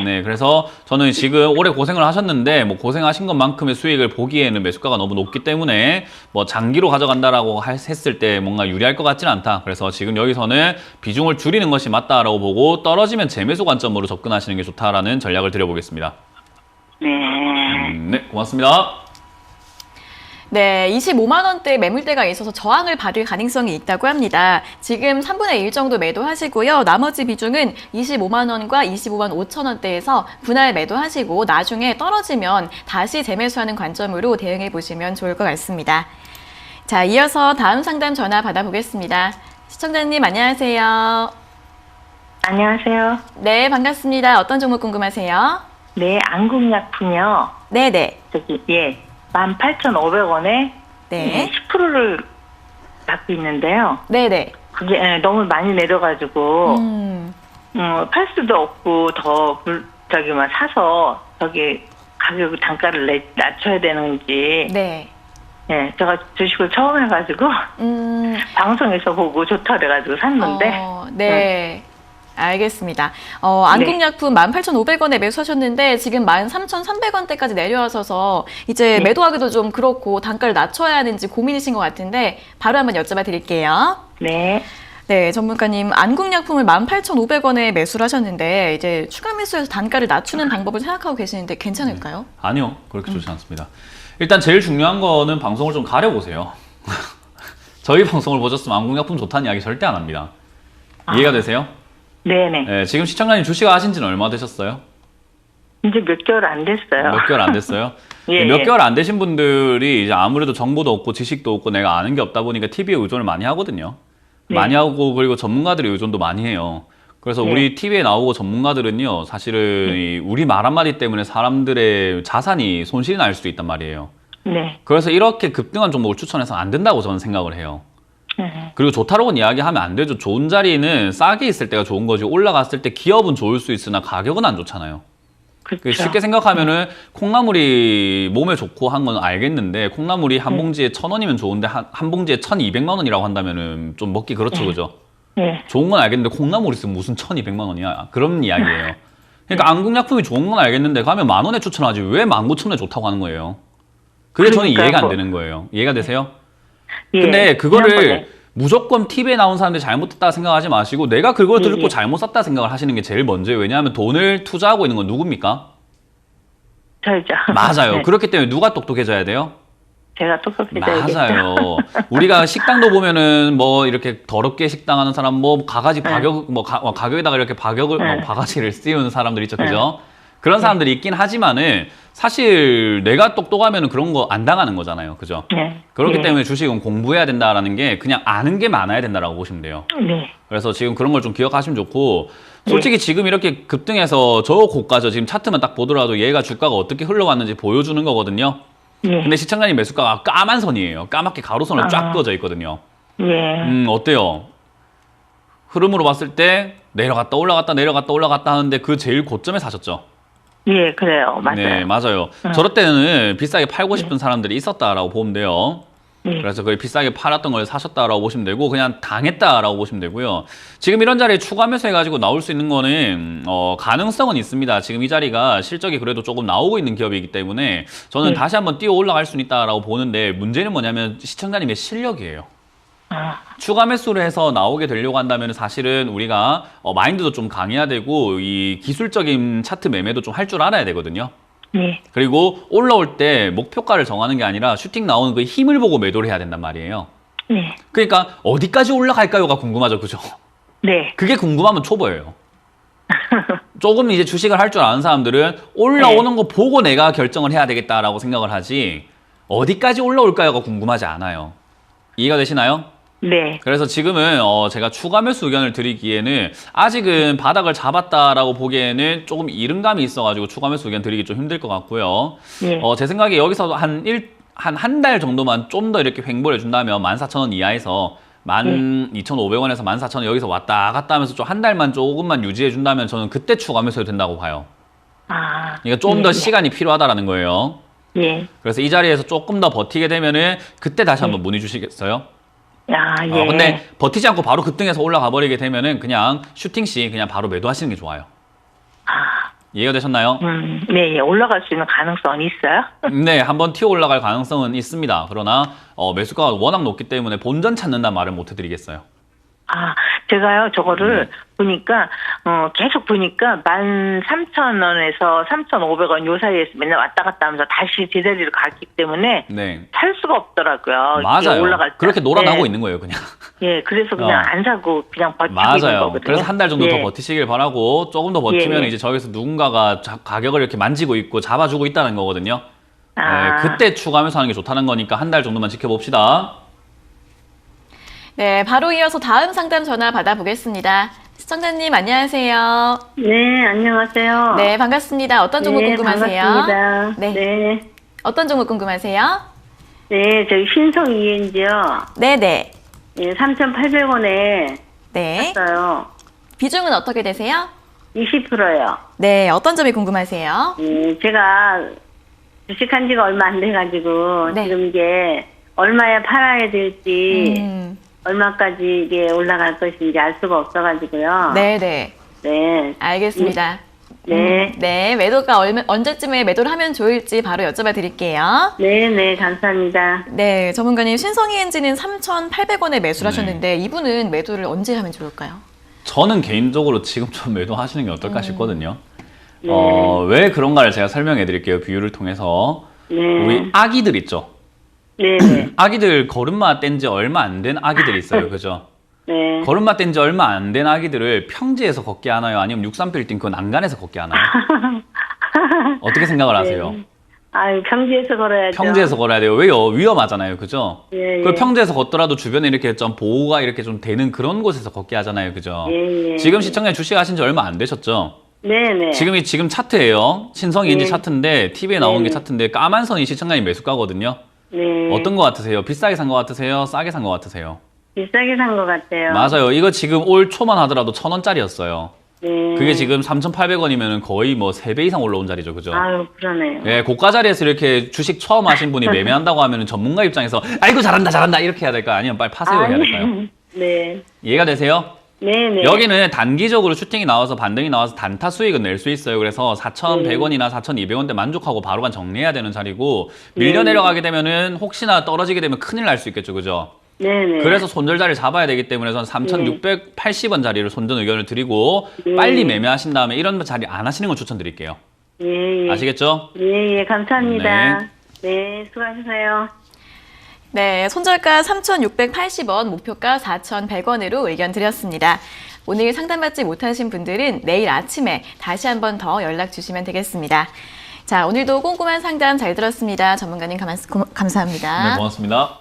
네, 그래서 저는 지금 오래 고생을 하셨는데 뭐 고생하신 것만큼의 수익을 보기에는 매수가가 너무 높기 때문에 뭐 장기로 가져간다라고 했을 때 뭔가 유리할 것 같지는 않다. 그래서 지금 여기서는 비중을 줄이는 것이 맞다라고 보고 떨어지면 재매수 관점으로 접근하시는 게 좋다라는 전략을 드려보겠습니다. 네, 고맙습니다. 네, 25만 원대 매물대가 있어서 저항을 받을 가능성이 있다고 합니다. 지금 3분의 1 정도 매도하시고요. 나머지 비중은 25만 원과 25만 5천 원대에서 분할 매도하시고 나중에 떨어지면 다시 재매수하는 관점으로 대응해 보시면 좋을 것 같습니다. 자, 이어서 다음 상담 전화 받아보겠습니다. 시청자님 안녕하세요. 안녕하세요. 네, 반갑습니다. 어떤 종목 궁금하세요? 네, 안국약품이요. 네네. 18,500원에 네. 10%를 받고 있는데요. 네네. 그게 너무 많이 내려가지고 팔 수도 없고 더 사서 가격 단가를 낮춰야 되는지 네. 예, 제가 주식을 처음 해가지고 방송에서 보고 좋다 그래가지고 샀는데. 네. 알겠습니다. 안국약품 18,500원에 매수하셨는데 지금 13,300원대까지 내려와서서 이제 네. 매도하기도 좀 그렇고 단가를 낮춰야 하는지 고민이신 것 같은데 바로 한번 여쭤봐 드릴게요. 네. 네, 전문가님, 안국약품을 18,500원에 매수를 하셨는데 이제 추가 매수해서 단가를 낮추는 방법을 생각하고 계시는데 괜찮을까요? 아니요, 그렇게 좋지 않습니다. 일단 제일 중요한 거는 방송을 좀 가려보세요. 저희 방송을 보셨으면 안국약품 좋다는 이야기 절대 안 합니다. 이해가 되세요? 네네. 네, 지금 시청자님 주식 하신 지는 얼마 되셨어요? 이제 몇 개월 안 됐어요. 몇 개월 안 됐어요? 예, 몇 예. 개월 안 되신 분들이 이제 아무래도 정보도 없고 지식도 없고 내가 아는 게 없다 보니까 TV에 의존을 많이 하거든요. 네. 많이 하고 그리고 전문가들의 의존도 많이 해요. 그래서 네. 우리 TV에 나오고 전문가들은요, 사실은 이 우리 말 한마디 때문에 사람들의 자산이 손실이 날 수도 있단 말이에요. 네. 그래서 이렇게 급등한 종목을 추천해서는 안 된다고 저는 생각을 해요. 네. 그리고 좋다라고는 이야기하면 안 되죠. 좋은 자리는 싸게 있을 때가 좋은 거지. 올라갔을 때 기업은 좋을 수 있으나 가격은 안 좋잖아요. 그렇죠. 쉽게 생각하면은 콩나물이 몸에 좋고 한 건 알겠는데 콩나물이 한 봉지에 1,000원이면 좋은데 한 봉지에 1,200만 원이라고 한다면은 좀 먹기 그렇죠, 그죠? 네. 좋은 건 알겠는데 콩나물 있으면 무슨 1,200만 원이야? 그런 이야기예요. 그러니까 안국약품이 좋은 건 알겠는데 가면 10,000원에 추천하지 왜 19,000원에 좋다고 하는 거예요? 그게 저는 그러니까요. 이해가 안 되는 거예요. 이해가 되세요? 예. 근데 그거를 지난번에. 무조건 TV에 나온 사람들이 잘못했다 생각하지 마시고 내가 그걸 듣고 예. 잘못 샀다 생각을 하시는 게 제일 먼저예요. 왜냐하면 돈을 투자하고 있는 건 누굽니까? 저죠. 맞아요. 네. 그렇기 때문에 누가 똑똑해져야 돼요? 제가 똑똑해져야겠죠. 맞아요. 우리가 식당도 보면은 뭐 이렇게 더럽게 식당하는 사람 뭐 가가지 박역 뭐 가격에다가 이렇게 박역을 네. 바가지를 씌우는 사람들 있죠, 그죠? 그런 사람들이 있긴 하지만은 사실 내가 똑똑하면은 그런 거 안 당하는 거잖아요, 그죠? 네. 그렇기 네. 때문에 주식은 공부해야 된다라는 게 그냥 아는 게 많아야 된다라고 보시면 돼요. 네. 그래서 지금 그런 걸 좀 기억하시면 좋고 솔직히 지금 이렇게 급등해서 저 고가죠. 지금 차트만 딱 보더라도 얘가 주가가 어떻게 흘러왔는지 보여주는 거거든요. 예. 근데 시청자님 매수가가 까만 선이에요. 까맣게 가로선으로 쫙 그어져 있거든요. 예. 어때요? 흐름으로 봤을 때 내려갔다 올라갔다 내려갔다 올라갔다 하는데 그 제일 고점에 사셨죠? 예, 그래요. 맞아요. 네, 맞아요. 저럴 때는 비싸게 팔고 싶은 사람들이 있었다라고 보면 돼요. 예. 그래서 그 비싸게 팔았던 걸 사셨다라고 보시면 되고 그냥 당했다라고 보시면 되고요. 지금 이런 자리에 추가 매수해가지고 나올 수 있는 거는 가능성은 있습니다. 지금 이 자리가 실적이 그래도 조금 나오고 있는 기업이기 때문에 저는 다시 한번 뛰어 올라갈 수 있다라고 보는데 문제는 뭐냐면 시청자님의 실력이에요. 추가 매수를 해서 나오게 되려고 한다면 사실은 우리가 마인드도 좀 강해야 되고 이 기술적인 차트 매매도 좀 할 줄 알아야 되거든요. 예. 그리고 올라올 때 목표가를 정하는 게 아니라 슈팅 나오는 그 힘을 보고 매도를 해야 된단 말이에요. 네. 그러니까 어디까지 올라갈까요가 궁금하죠, 그죠? 네. 그게 궁금하면 초보예요. 조금 이제 주식을 할 줄 아는 사람들은 올라오는 거 보고 내가 결정을 해야 되겠다라고 생각을 하지 어디까지 올라올까요가 궁금하지 않아요. 이해가 되시나요? 네. 그래서 지금은 제가 추가 매수 의견을 드리기에는 아직은 바닥을 잡았다라고 보기에는 조금 이른감이 있어가지고 추가 매수 의견 드리기 좀 힘들 것 같고요. 예. 제 생각에 여기서 한 달 정도만 좀 더 이렇게 횡보를 해준다면 14,000원 이하에서 12,500원에서 14,000원 여기서 왔다 갔다 하면서 좀 한 달만 조금만 유지해 준다면 저는 그때 추가 매수해도 된다고 봐요. 아. 그러니까 좀 더 시간이 필요하다라는 거예요. 예. 그래서 이 자리에서 조금 더 버티게 되면은 그때 다시 한번 문의 주시겠어요? 아, 예. 근데 버티지 않고 바로 급등해서 올라가 버리게 되면은 그냥 슈팅 시 그냥 바로 매도하시는 게 좋아요. 아. 이해가 되셨나요? 네, 예. 올라갈 수 있는 가능성이 있어요? 네, 한번 튀어 올라갈 가능성은 있습니다. 그러나 매수가가 워낙 높기 때문에 본전 찾는다는 말을 못 해드리겠어요. 아, 제가요, 저거를 보니까, 계속 보니까 13,000원에서 3,500원 요 사이에서 맨날 왔다 갔다 하면서 다시 제자리로 갔기 때문에 네, 살 수가 없더라고요. 이렇게 맞아요. 올라갈 때. 그렇게 놀아나고 네. 있는 거예요, 그냥. 예, 그래서 그냥 안 사고 그냥 버티고 있는 맞아요. 거거든요. 그래서 한 달 정도 예. 더 버티시길 바라고 조금 더 버티면 예, 예. 이제 저기서 누군가가 가격을 이렇게 만지고 있고 잡아주고 있다는 거거든요. 아. 네, 그때 추가하면서 하는 게 좋다는 거니까 한 달 정도만 지켜봅시다. 네, 바로 이어서 다음 상담 전화 받아보겠습니다. 시청자님 안녕하세요. 네, 안녕하세요. 네, 반갑습니다. 어떤 종목 궁금하세요? 반갑습니다. 네. 네. 어떤 종목 궁금하세요? 네, 저희 신성 ENG요. 네네. 네, 3,800원에 네. 샀어요. 비중은 어떻게 되세요? 20%요. 네, 어떤 점이 궁금하세요? 제가 주식한 지가 얼마 안 돼가지고 네. 지금 이게 얼마에 팔아야 될지 얼마까지 이게 올라갈 것인지 알 수가 없어가지고요. 네네. 네. 알겠습니다. 네. 네, 매도가 언제쯤에 매도를 하면 좋을지 바로 여쭤봐 드릴게요. 네, 감사합니다. 네, 전문가님, 신성희 엔진은 3,800원에 매수를 네. 하셨는데 이분은 매도를 언제 하면 좋을까요? 저는 개인적으로 지금 좀 매도하시는 게 어떨까 싶거든요. 네. 왜 그런가를 제가 설명해 드릴게요. 비유를 통해서. 네. 우리 아기들 있죠? 네. 아기들 걸음마 뗀 지 얼마 안 된 아기들이 있어요. 그죠? 네. 걸음마 뗀 지 얼마 안 된 아기들을 평지에서 걷게 하나요? 아니면 63빌딩 그 난간에서 걷게 하나요? 어떻게 생각을 하세요? 아유, 평지에서 걸어야죠. 평지에서 걸어야 돼요. 왜요? 위험하잖아요. 그죠? 예, 그 예. 평지에서 걷더라도 주변에 이렇게 좀 보호가 이렇게 좀 되는 그런 곳에서 걷게 하잖아요. 그죠? 예, 예. 지금 시청자 주식하신 지 얼마 안 되셨죠? 네네. 지금 차트예요. 신성이 인지 네. 차트인데 TV에 나온 게 네. 차트인데 까만 선이 시청자님 매수가거든요. 네. 어떤 거 같으세요? 비싸게 산 거 같으세요? 싸게 산 거 같으세요? 비싸게 산 것 같아요. 맞아요. 이거 지금 올 초만 하더라도 1,000원짜리였어요. 네. 그게 지금 3,800원이면 거의 뭐 3배 이상 올라온 자리죠. 그죠? 아유, 그러네요. 예, 고가 자리에서 이렇게 주식 처음 하신 분이 매매한다고 하면 전문가 입장에서 아이고 잘한다 이렇게 해야 될까요? 아니면 빨리 파세요 해야 될까요? 네. 이해가 되세요? 네네. 여기는 단기적으로 슈팅이 나와서 반등이 나와서 단타 수익은 낼 수 있어요. 그래서 4,100원이나 4,200원대 만족하고 바로만 정리해야 되는 자리고 밀려 내려가게 되면은 혹시나 떨어지게 되면 큰일 날 수 있겠죠. 그죠? 네네. 그래서 손절 자리를 잡아야 되기 때문에 저는 3,680원 자리를 손전 의견을 드리고 빨리 매매하신 다음에 이런 자리 안 하시는 걸 추천드릴게요. 예, 예. 아시겠죠? 예, 감사합니다. 네, 수고하셨어요. 네, 손절가 3,680원, 목표가 4,100원으로 의견 드렸습니다. 오늘 상담받지 못하신 분들은 내일 아침에 다시 한 번 더 연락 주시면 되겠습니다. 자, 오늘도 꼼꼼한 상담 잘 들었습니다. 전문가님 감사합니다. 네, 고맙습니다.